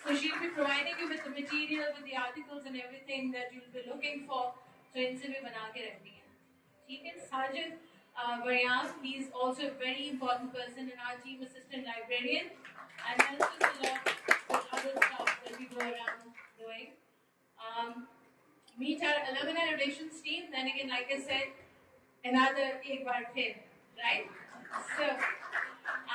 So she'll be providing you with the material, with the articles and everything that you'll be looking for. So इनसे भी बना के रखनी है. ठीक है. Sajid Varyam, he's also a very important person in our team, assistant librarian, and helps us a lot with other stuff that we go around doing. Meet our alumni relations team. Then again, like I said, another एक बार फिर, right? So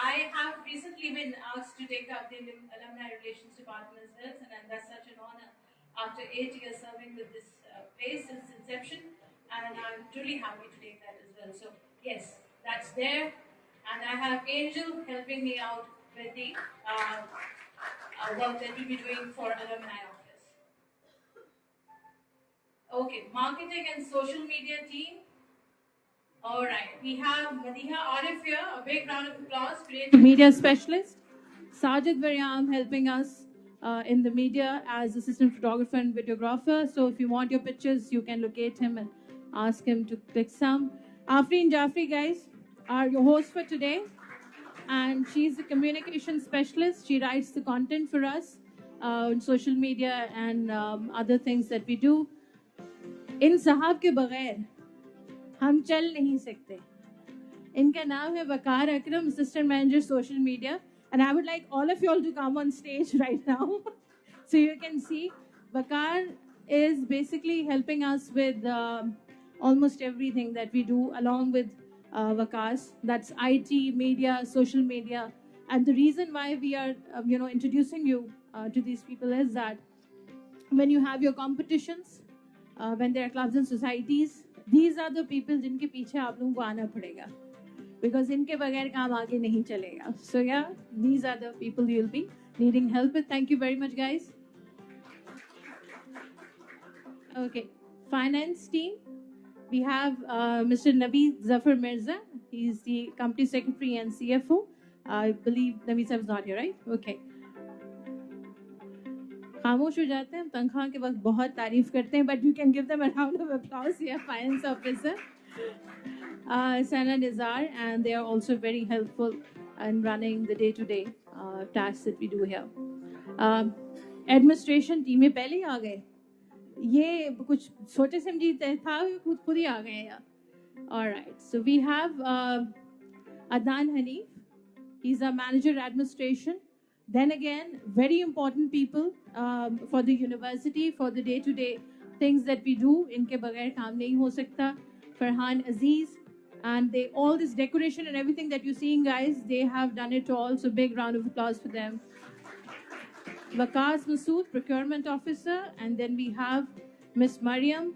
I have recently been asked to take up the Alumni Relations Department as well, and that's such an honor after 8 years serving with this place since inception, and I'm truly happy to take that as well. So yes, that's there, and I have Angel helping me out with the work that we'll be doing for Alumni Office. Okay, marketing and social media team. All right, we have Madiha Arif here. A big round of applause. Creative media specialist. Sajid Varyam helping us in the media as assistant photographer and videographer. So if you want your pictures, you can locate him and ask him to click some. Afreen Jafri, guys, are your hosts for today. And she's a communication specialist. She writes the content for us on social media and other things that we do. In Sahab ke baghair, हम चल नहीं सकते. इनका नाम है वकार अकरम, assistant manager social media, and I would like all of you all to come on stage right now so you can see. Waqar is basically helping us with almost everything that we do along with Waqas. That's IT, media, social media, and the reason why we are introducing you to these people is that when you have your competitions, when there are clubs and societies, these are the people जिनके पीछे आप लोगों को आना पड़ेगा, because इनके बगैर काम आगे नहीं चलेगा. So yeah, these are the people you'll be needing help with. Thank you very much, guys. Okay, finance team. We have Mr. Naveed Zafar Mirza. He's the company secretary and CFO. I believe Naveed sir is not here, right? Okay. खामोश हो जाते हैं, तनख्वाह के वक्त बहुत तारीफ करते हैं, but you can give them a round of applause here. Finance officer Sana Nizar, and they are also very helpful in running the day-to-day tasks that we do here. Administration team में पहले ही आ गए, ये कुछ सोचे समझी था, खुद ही आ गए यार. All right, so we have Adnan Hanif. He's a manager administration. Then again, very important people for the university, for the day-to-day things that we do. इनके बगैर काम नहीं हो सकता. Farhan Aziz, and they all this decoration and everything that you're seeing, guys, they have done it all. So big round of applause for them. Waqas Masood, procurement officer, and then we have Miss Mariam,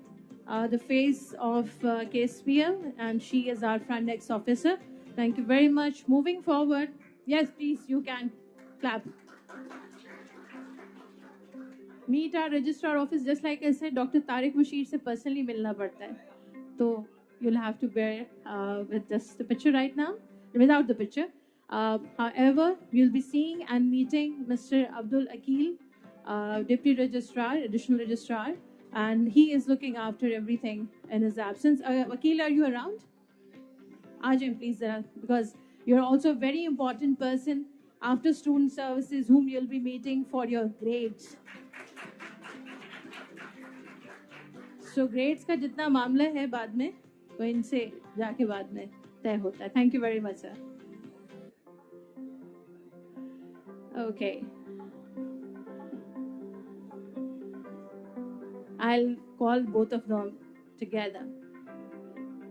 the face of KSPL, and she is our front desk officer. Thank you very much. Moving forward, yes, please, you can clap. Meet our registrar office. Just like I said, Dr. Tariq Bashir se personally milna padta hai. So you'll have to bear with just the picture right now, without the picture. However, you'll be seeing and meeting Mr. Abdul Akil, Deputy Registrar, Additional Registrar, and he is looking after everything in his absence. Akil, are you around? Ajay, please, because you're also a very important person after student services whom you'll be meeting for your grades. So grades का जितना मामला है बाद में, तो इनसे जाके बाद में तय होता है. Thank you very much, sir. Okay. I'll call both of them together.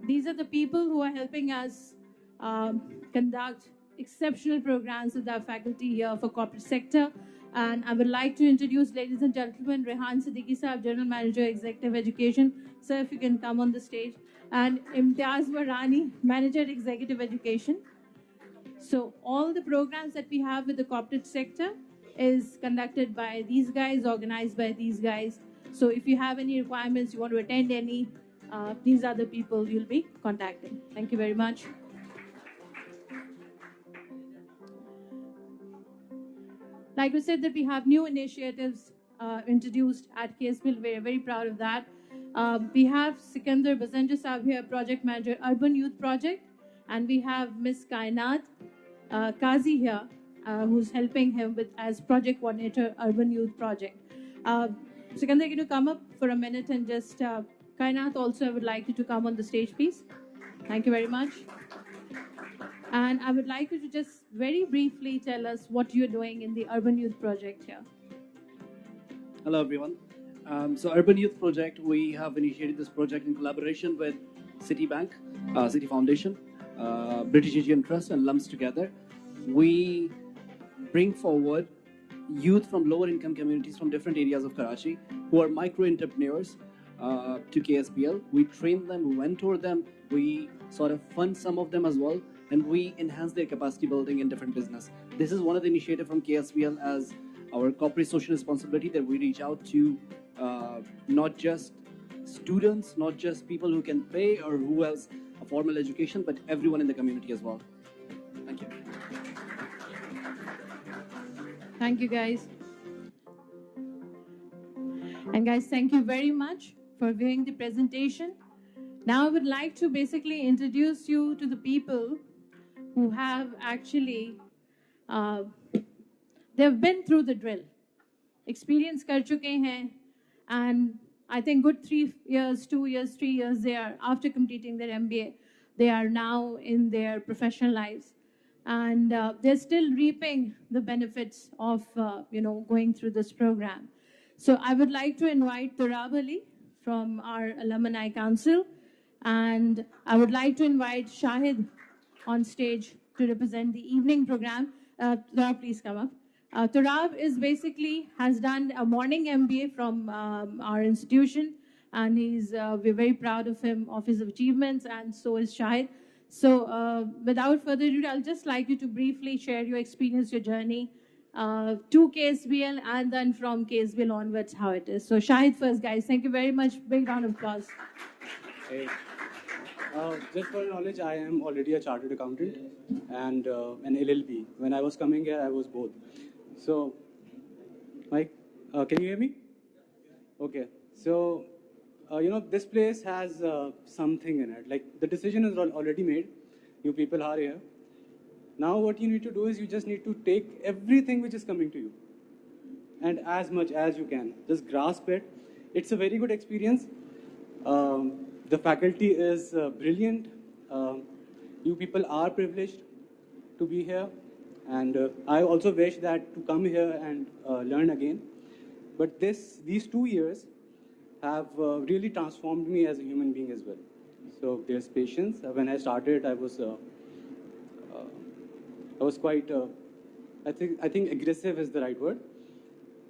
These are the people who are helping us conduct exceptional programs with our faculty here for corporate sector. And I would like to introduce, ladies and gentlemen, Rehan Siddiqui Sahab, General Manager, Executive Education. Sir, if you can come on the stage. And Imtiaz Warani, Manager, Executive Education. So all the programs that we have with the corporate sector is conducted by these guys, organized by these guys. So if you have any requirements, you want to attend any, these are the people you'll be contacting. Thank you very much. Like we said that we have new initiatives introduced at KSB. We're very proud of that. We have Sikandar Basanja Sahab here, Project Manager, Urban Youth Project. And we have Ms. Kainat Kazi here, who's helping him with as Project Coordinator, Urban Youth Project. Sikandar, can you come up for a minute and just, Kainat also, I would like you to come on the stage, please. Thank you very much. And I would like you to just very briefly tell us what you're doing in the Urban Youth Project here. Hello, everyone. So Urban Youth Project, we have initiated this project in collaboration with Citibank, City Foundation, British Asian Trust, and LUMS together. We bring forward youth from lower income communities from different areas of Karachi who are micro entrepreneurs to KSBL. We train them, we mentor them, we sort of fund some of them as well, and we enhance their capacity building in different business. This is one of the initiatives from KSBL as our corporate social responsibility, that we reach out to not just students, not just people who can pay or who has a formal education, but everyone in the community as well. Thank you. Thank you, guys. And guys, thank you very much for viewing the presentation. Now I would like to basically introduce you to the people who have actually, they've been through the drill. Experience kar chuke hain, and I think good 3 years, 2 years, 3 years, they are, after completing their MBA, they are now in their professional lives. And they're still reaping the benefits of, going through this program. So I would like to invite Turab Ali from our Alumni Council. And I would like to invite Shahid on stage to represent the evening program. Turab, please come up. Turab is basically, has done a morning MBA from our institution. And we're very proud of him, of his achievements, and so is Shahid. So without further ado, I'll just like you to briefly share your experience, your journey to KSBL, and then from KSBL onwards, how it is. So Shahid first, guys. Thank you very much. Big round of applause. Hey. Just for your knowledge, I am already a chartered accountant and an LLB. When I was coming here, I was both. So, Mike, can you hear me? Okay. So, this place has something in it. Like, the decision is already made. You people are here. Now what you need to do is you just need to take everything which is coming to you. And as much as you can. Just grasp it. It's a very good experience. The faculty is brilliant. You people are privileged to be here. And I also wish that to come here and learn again. But these 2 years have really transformed me as a human being as well. So there's patience. When I started, I was quite, I think aggressive is the right word.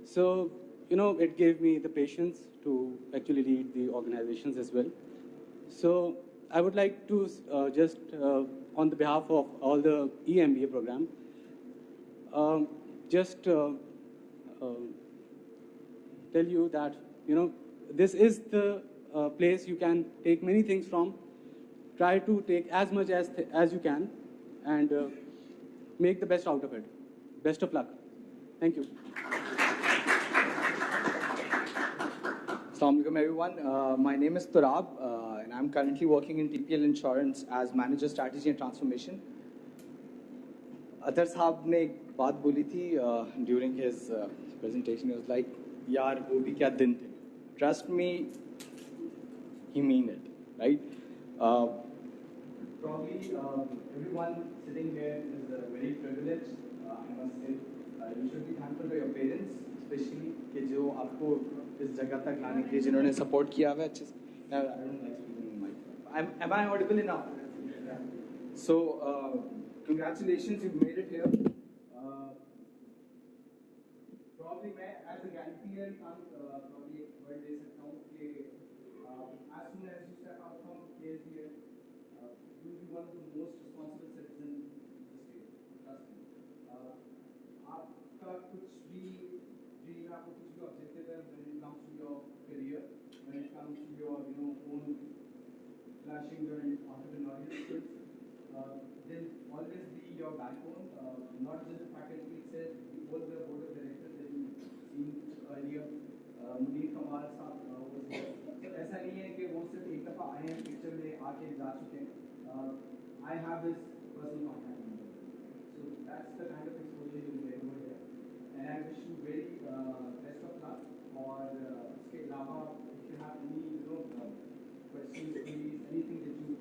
So, it gave me the patience to actually lead the organizations as well. So I would like to just, on the behalf of all the EMBA program, just tell you that, this is the place you can take many things from. Try to take as much as you can and make the best out of it. Best of luck. Thank you. Assalamu alaikum, everyone. My name is Turab, and I'm currently working in TPL Insurance as Manager Strategy and Transformation. Athar Saab ne ek baat boli thi during his presentation. He was like, "Yaar, wo bhi kya din the." Trust me, he mean it, right? probably everyone sitting here is very privileged, I must say. You should be thankful to your parents, especially कि जो आपको इस जगह तक लाने के लिए जिन्होंने support किया हुआ है अच्छे से. I don't like speaking in mic. Am I audible enough? Yeah. So congratulations, you've made it here. Probably मैं as a guaranteer probably एक word दे सकता हूँ कि as soon as you step out from KSBL, you will be one of the most responsible citizens in the state. Trust me. आपका कुछ भी dream, आपको कुछ भी objective है when it comes to your career, when it comes to your own flashing your entrepreneurial skills, they'll always be your backbone. Not just the faculty itself, all the board of directors that you've seen earlier. Munir Kamal साहब was there. So ऐसा नहीं है कि वो सिर्फ एक दफा आए हैं पिक्चर में आके जा चुके हैं. I have his personal contact number. So that's the kind of exposure you'll get over here. And I wish you very best of luck. और इसके अलावा if you have any questions, queries, anything that you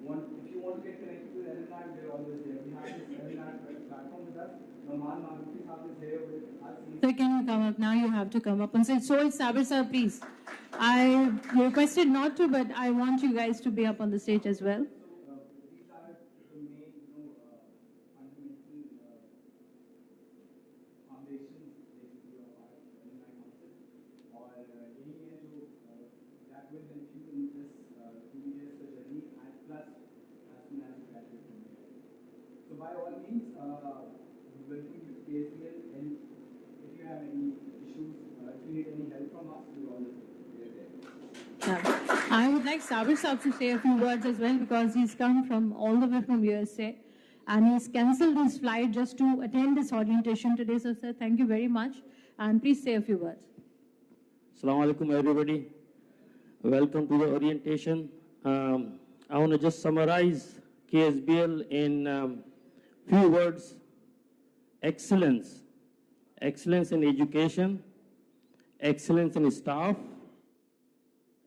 want, if you want to get connected with LNR, we're always there. We have this LNR platform with us. Norman Maruti Saab is there with us. Sir, can you come up now? You have to come up and say, so is Sabir sir, please. I requested not to, but I want you guys to be up on the stage as well. These are the main, fundamental foundations basically of our LNR concept. और यही है जो that will help you in this 2 years journey and plus as soon as you graduate from here. So by all means, welcome to KSBL, and if you have any issues, if you need any help from us, we're always there. I would like Sabir Saab to say a few words as well because he's come from all the way from USA and he's cancelled his flight just to attend this orientation today. So sir, thank you very much and please say a few words. Assalamu alaikum everybody. Welcome to the orientation. I want to just summarize KSBL in few words. Excellence. Excellence in education. Excellence in staff.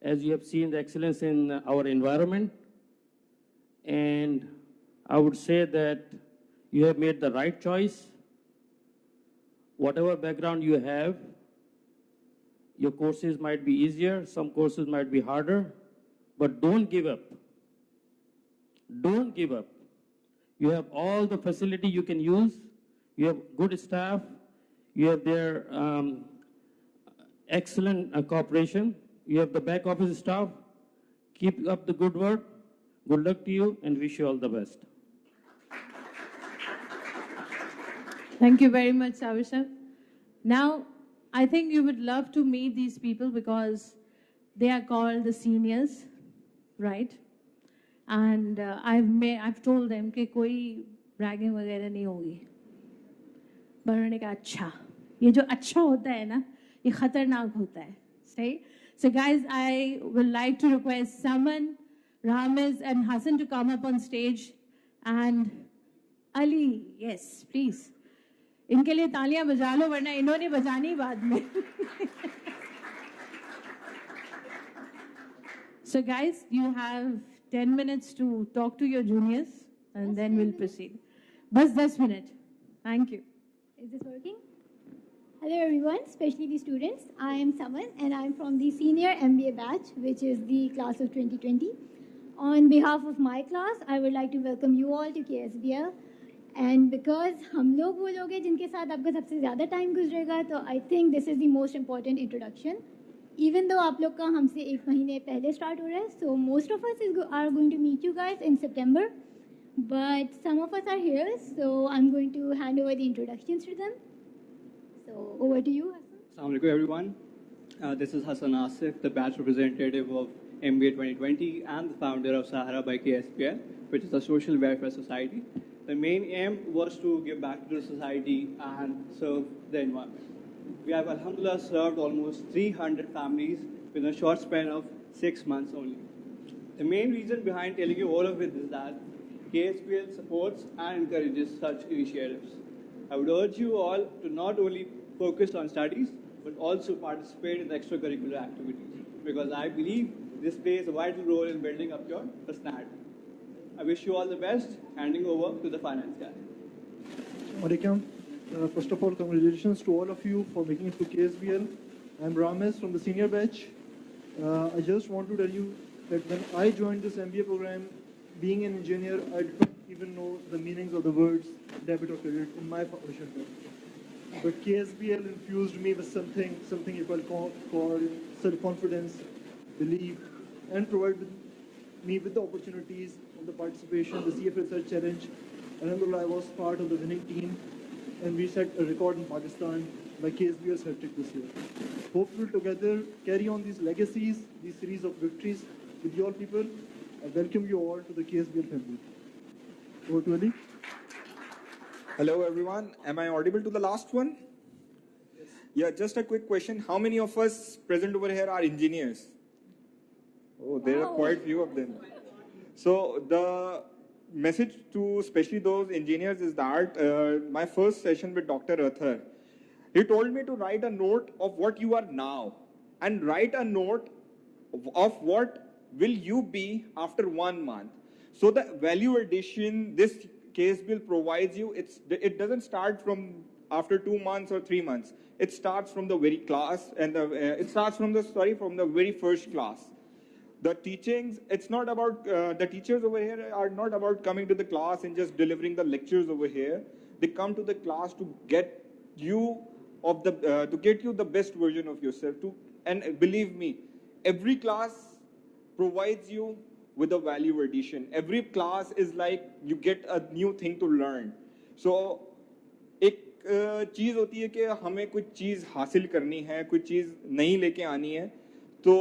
As you have seen, the excellence in our environment. And I would say that you have made the right choice. Whatever background you have, your courses might be easier, some courses might be harder, but don't give up. Don't give up. You have all the facility you can use. You have good staff. You have their excellent cooperation. You have the back office staff. Keep up the good work. Good luck to you and wish you all the best. Thank you very much, Sabir sir. Now, I think you would love to meet these people because they are called the seniors, right? And I've told them कि कोई bragging वगैरह नहीं होगी. पर उन्होंने कहा अच्छा, ये जो अच्छा होता है ना, ये खतरनाक होता है, सही? So guys, I would like to request Saman, Ramiz and Hassan to come up on stage and Ali, yes, please. इनके लिए तालियां बजा लो वरना इन्होंने बजानी बाद में. So guys, you have 10 minutes to talk to your juniors and then we'll proceed. Bas 10 minutes. Thank you. Is this working? Hello everyone, especially the students. I am Saman and I am from the senior MBA batch, which is the class of 2020. On behalf of my class, I would like to welcome you all to KSBL. And because हम लोग वो लोग हैं जिनके साथ आपका सबसे ज़्यादा टाइम गुजरेगा, तो I think this is the most important introduction. Even though आप लोग का हमसे 1 महीने पहले start हो रहा है, so most of us are going to meet you guys in September. But some of us are here, so I'm going to hand over the introductions to them. So over to you, Hassan. Assalamu alaikum everyone. This is Hassan Asif, the batch representative of MBA 2020 and the founder of Sahara by KSPL, which is a social welfare society. The main aim was to give back to the society and serve the environment. We have, alhamdulillah, served almost 300 families within a short span of 6 months only. The main reason behind telling you all of it is that KSPL supports and encourages such initiatives. I would urge you all to not only focus on studies, but also participate in the extracurricular activities, because I believe this plays a vital role in building up your personality. I wish you all the best. Handing over to the finance guy. Alaikum. First of all, congratulations to all of you for making it to KSBL. I'm Ramesh from the senior batch. I just want to tell you that when I joined this MBA program, being an engineer, I did not even know the meanings of the words debit or credit in my foundation. But KSBL infused me with something you call self-confidence, belief, and provided me with the opportunities of the participation, the CF Research Challenge. Alhamdulillah, I was part of the winning team, and we set a record in Pakistan by KSBL's hat-trick this year. Hopefully together carry on these legacies, these series of victories with your people. I welcome you all to the KSBL family. Over to Ali. Hello everyone, am I audible to the last one? Yes. Yeah, just a quick question. How many of us present over here are engineers? Oh, there are quite few of them. So the message to especially those engineers is that my first session with Dr. Athar, he told me to write a note of what you are now and write a note of what will you be after 1 month. So the value addition this KSBL provides you, it doesn't start from after 2 months or 3 months. It starts from the very class and from the very first class. The teachings, it's not about, the teachers over here are not about coming to the class and just delivering the lectures over here. They come to the class to get you the best version of yourself. And believe me, every class provides you with a value addition. Every class is like you get a new thing to learn. So, एक चीज होती है कि हमें कुछ चीज हासिल करनी है, कुछ चीज नई लेके आनी है. So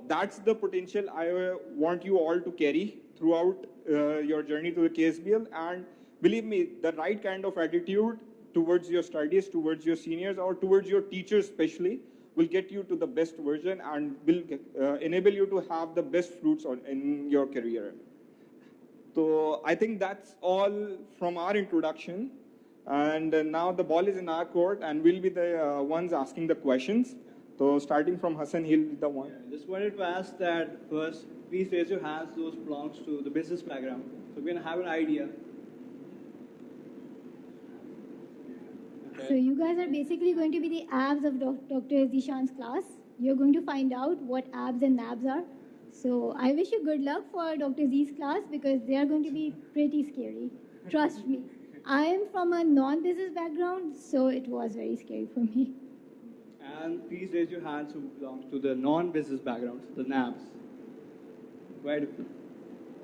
that's the potential I want you all to carry throughout your journey to the KSBL. And believe me, the right kind of attitude towards your studies, towards your seniors, or towards your teachers especially, will get you to the best version and will enable you to have the best fruits in your career. So I think that's all from our introduction. And now the ball is in our court, and we'll be the ones asking the questions. So starting from Hassan, he'll be the one. Yeah, just wanted to ask that first, please raise your hands, those belongs to the business background. So we're going to have an idea. Okay. So you guys are basically going to be the abs of Dr. Zishan's class. You're going to find out what abs and nabs are. So I wish you good luck for Dr. Z's class because they are going to be pretty scary. Trust me. I am from a non-business background, so it was very scary for me. And please raise your hands who belongs to the non-business backgrounds, the NABs. Quite a few.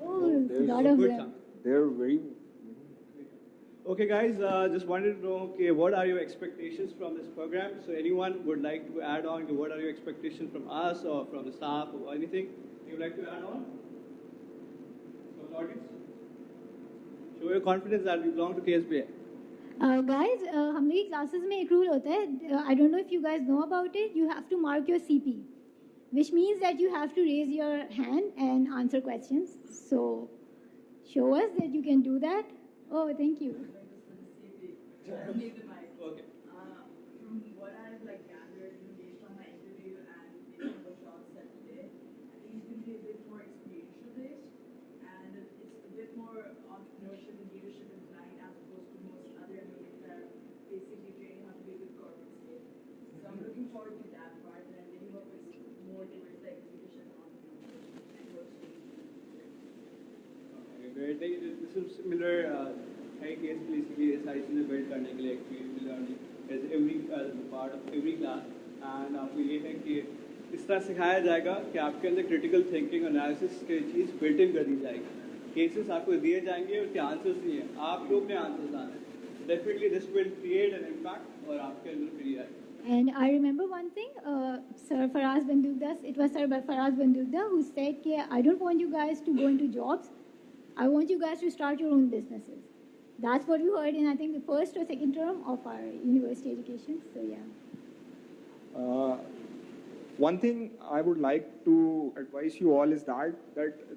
Oh, a lot of them. They're very... Okay guys, just wanted to know, okay, what are your expectations from this program? So anyone would like to add on to what are your expectations from us or from the staff or anything you would like to add on? From the audience? Show your confidence that we belong to KSBL. Guys, हम लोग की classes में एक rule होता है. I don't know if you guys know about it. You have to mark your CP, which means that you have to raise your hand and answer questions. So, show us that you can do that. Oh, thank you. Okay. From what I've gathered based on my interview and based on what Sean said today, I think it's going to be a bit more experiential based, and it's a bit more entrepreneurship and leadership inclined as opposed to most other MBAs that are basically training how to be a good corporate state. So I'm looking forward to that part, and I'm really hope it's more towards leadership and entrepreneurship and work space. Okay, great. This is similar. KSBL basically सारी चीजें build करने के लिए experiential learning as every part of every class, and आपको ये है कि इस तरह सिखाया जाएगा कि आपके अंदर critical thinking analysis की चीज़ built in कर दी जाएगी. Cases आपको दिए जाएंगे उसके answers नहीं है, आप लोग ने answers आने. Definitely this will create an impact और आपके अंदर फिर आएगा. And I remember one thing, Sir Faraz Bandukda, it was Sir Faraz Bandukda who said, I don't want you guys to go into jobs. I want you guys to start your own businesses. That's what we heard in, I think, the first or second term of our university education. So, yeah. One thing I would like to advise you all is that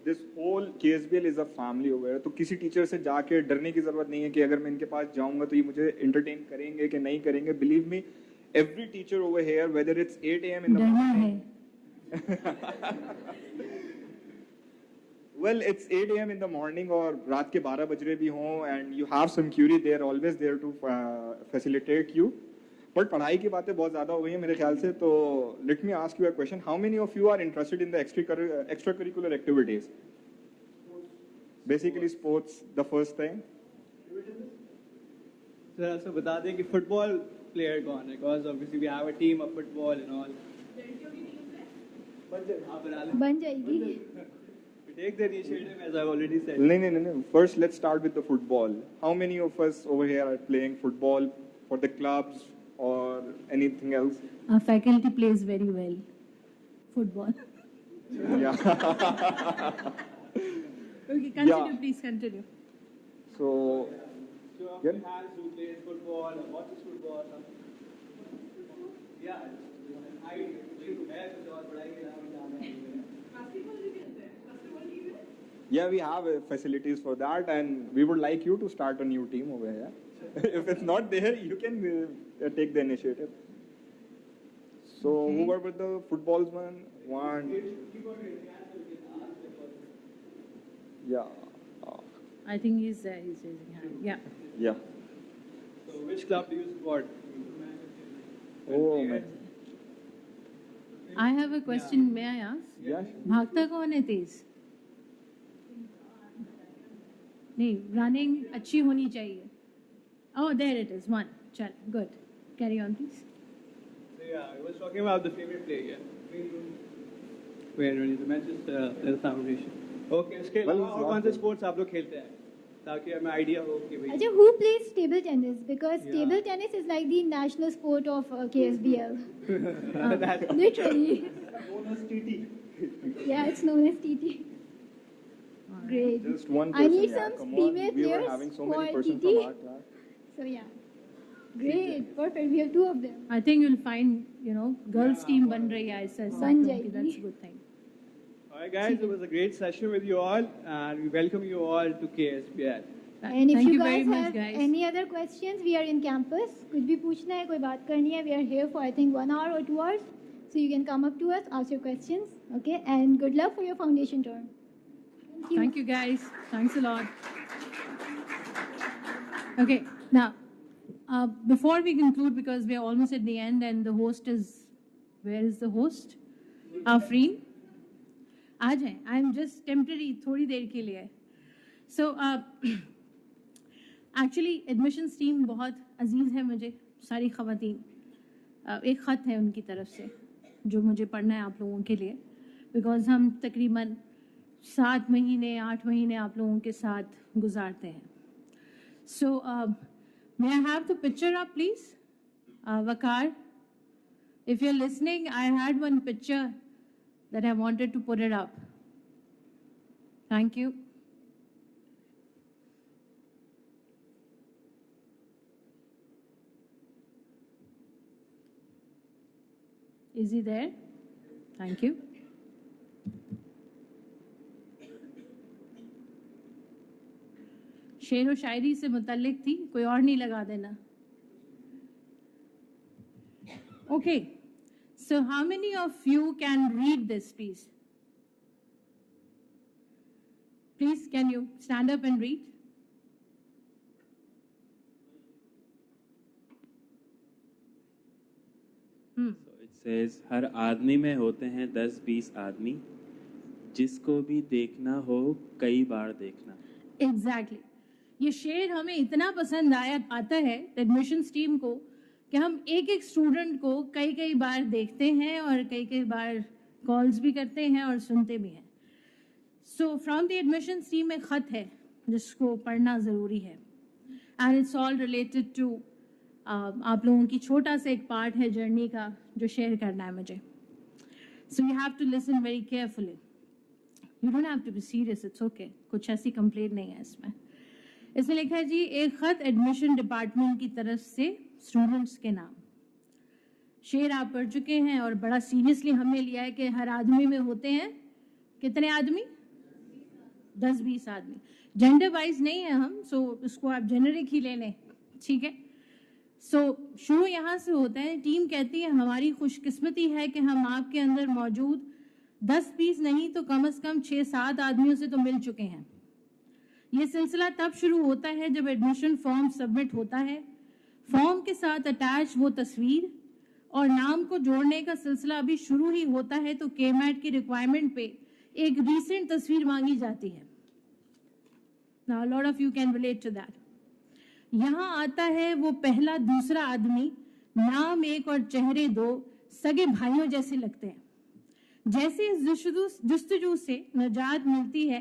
this whole KSBL is a family over here. तो किसी teacher से जाके डरने की जरूरत नहीं है कि अगर मैं इनके पास जाऊंगा तो ये मुझे entertain करेंगे कि नहीं करेंगे. Believe me, every teacher over here, whether it's 8 a.m. in the morning, Well, it's 8 a.m. in the morning और रात के 12 बज रहे भी हों and you have some query, they are always there to facilitate you. But पढ़ाई की बातें बहुत ज़्यादा हो गई हैं मेरे ख्याल से, तो let me ask you a question. How many of you are interested in the extracurricular activities? Basically sports, the first thing. Sir, so बता दें कि football player कौन है? Because obviously we have a team of football and all. बन जाएगी. We take the initiative as I've already said. No. First, let's start with the football. How many of us over here are playing football for the clubs or anything else? Our faculty plays very well. Football. Yeah. Okay, continue, please continue. So, So hands who plays football or watches football. Yeah, I yeah, we have facilities for that, and we would like you to start a new team over here. If it's not there, you can take the initiative. So, who were with the footballs, man? One. Yeah. I think he's raising hand. Yeah. Yeah. So which club do you support? Oh, man. I have a question. May I ask? Yes. भागता कौन है तेज? नहीं, running अच्छी होनी चाहिए. Oh, there it is. One. Chal, good. Carry on, please. So yeah, I was talking about the favorite player. Wayne Rooney, the Manchester Foundation. Okay, इसके अलावा और कौन से sports आप लोग खेलते हैं? ताकि हमें idea हो कि भाई. Ajay, who plays table tennis? Because table tennis is like the national sport of KSBL. Literally. Known as TT. Yeah, it's known as TT. Great. Just one I person. need Yeah, some come on. female We were players having so for many persons TT. from our class. So yeah. Great. Perfect. We have two of them. I think you'll find, girls team बन रही है ऐसा ऐसा. बन क्योंकि जाएगी. That's a good thing. Alright guys, it was a great session with you all and we welcome you all to KSBL. And if Thank you very guys much, have guys. any other questions, we are in campus. कुछ भी पूछना है, कोई बात करनी है, we are here for I think 1 hour or 2 hours. So you can come up to us, ask your questions. Okay, and good luck for your foundation term. Thank you, guys. Thanks a lot. Okay, now, before we conclude, because we are almost at the end and the host is, where is the host? Afreen. आ जाएं. I'm just temporary, थोड़ी देर के लिए. So, actually, admissions team बहुत अजीज है मुझे, सारी ख़वातीन. एक ख़त है उनकी तरफ से, जो मुझे पढ़ना है आप लोगों के लिए. Because हम तकरीबन 7 महीने, 8 महीने आप लोगों के साथ गुजारते हैं. So, may I have the picture up, please? Vakar, if you're listening, I had one picture that I wanted to put it up. Thank you. Is he there? Thank you. शेर व शायरी से मुतल्लिक थी, कोई और नहीं लगा देना. Okay, so how many of you can read this, please? Please, can you stand up and read? So it says, हर आदमी में होते हैं 10-20 आदमी, जिसको भी देखना हो कई बार देखना. Exactly. ये शेर हमें इतना पसंद आता है एडमिशंस टीम को कि हम एक एक स्टूडेंट को कई बार देखते हैं और कई बार कॉल्स भी करते हैं और सुनते भी हैं. So from the admissions team एक ख़त है जिसको पढ़ना ज़रूरी है and it's all related to आप लोगों की छोटा सा एक पार्ट है जर्नी का जो शेयर करना है मुझे. So you have to listen very carefully. You don't have to be serious, it's okay. कुछ ऐसी कंप्लेंट नहीं है इसमें. इसमें लिखा है जी, एक ख़त एडमिशन डिपार्टमेंट की तरफ से स्टूडेंट्स के नाम. शेर आप पढ़ चुके हैं और बड़ा सीरियसली हमने लिया है कि हर आदमी में होते हैं कितने आदमी? 10-20 आदमी. जेंडर वाइज नहीं है हम, सो इसको आप जेनरिक ही ले लें, ठीक है. सो शुरू यहाँ से होता है. टीम कहती है हमारी खुशकिस्मती है कि हम आपके अंदर मौजूद 10-20 नहीं तो कम से कम 6-7 आदमियों से तो मिल चुके हैं। ये सिलसिला तब शुरू होता है जब एडमिशन फॉर्म सबमिट होता है। फॉर्म के साथ अटैच वो तस्वीर और नाम को जोड़ने का सिलसिला अभी शुरू ही होता है तो केमैट की रिक्वायरमेंट पे एक रीसेंट तस्वीर मांगी जाती है। Now a lot of you can relate to that. यहाँ आता है वो पहला दूसरा आदमी, नाम एक और चेहरे दो, सगे भाइयों जैसे लगते हैं। जैसे इस जुस्तजू से निजात मिलती है,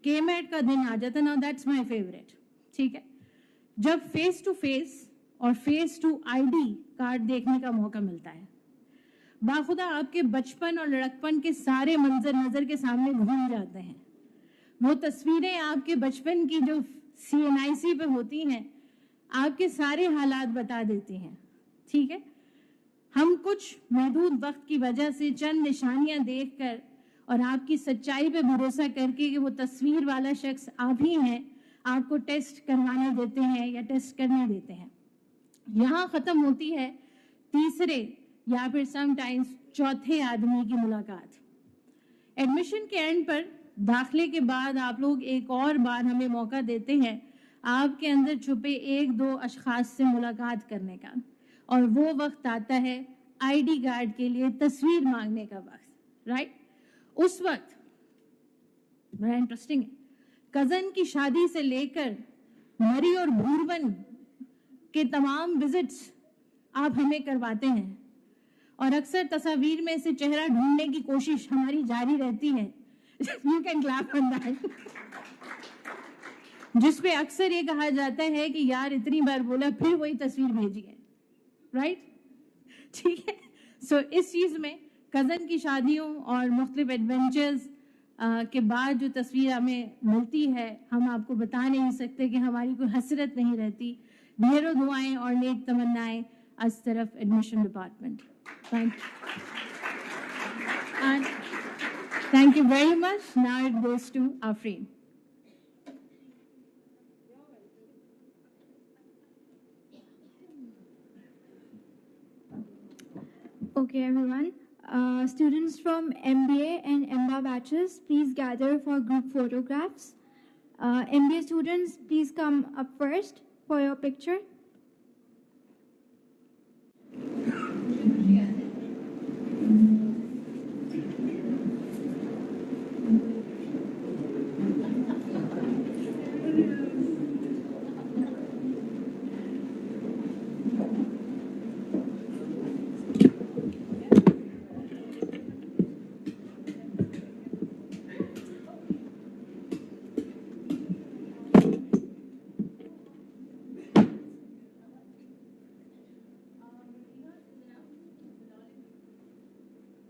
केमैट का दिन आ जाता। Now that's my favourite. ठीक है, जब फेस टू फेस और फेस टू आईडी कार्ड देखने का मौका मिलता है, बाखुदा आपके बचपन और लड़कपन के सारे मंजर नजर के सामने घूम जाते हैं। वो तस्वीरें आपके बचपन की जो CNIC पे होती हैं आपके सारे हालात बता देती हैं। ठीक है, हम कुछ महदूद वक्त की वजह से चंद निशानियां देखकर और आपकी सच्चाई पे भरोसा करके कि वो तस्वीर वाला शख्स आप ही हैं, आपको टेस्ट करवाने देते हैं या टेस्ट करने देते हैं। यहाँ ख़त्म होती है तीसरे या फिर समटाइम्स चौथे आदमी की मुलाकात। एडमिशन के एंड पर दाखिले के बाद आप लोग एक और बार हमें मौका देते हैं आपके अंदर छुपे 1-2 अशखास से मुलाकात करने का, और वो वक्त आता है ID कार्ड के लिए तस्वीर मांगने का वक्त। राइट, उस वक्त बड़ा इंटरेस्टिंग है, कज़न की शादी से लेकर मरी और भूरवन के तमाम विजिट्स आप हमें करवाते हैं और अक्सर तस्वीर में से चेहरा ढूंढने की कोशिश हमारी जारी रहती है। You can clap on that. जिस पे अक्सर ये कहा जाता है कि यार इतनी बार बोला फिर वही तस्वीर भेजी है। राइट, ठीक है। सो इस चीज में कजन की शादियों और मुख्तलिफ एडवेंचर्स के बाद जो तस्वीर हमें मिलती है, हम आपको बता नहीं सकते कि हमारी कोई हसरत नहीं रहती। ढेरों दुआएं और नेक तमन्नाएं आज तरफ admission department. Thank you and thank you very much. Now it goes to Afreen. Okay, everyone. Students from MBA and MBA batches, please gather for group photographs. MBA students, please come up first for your picture.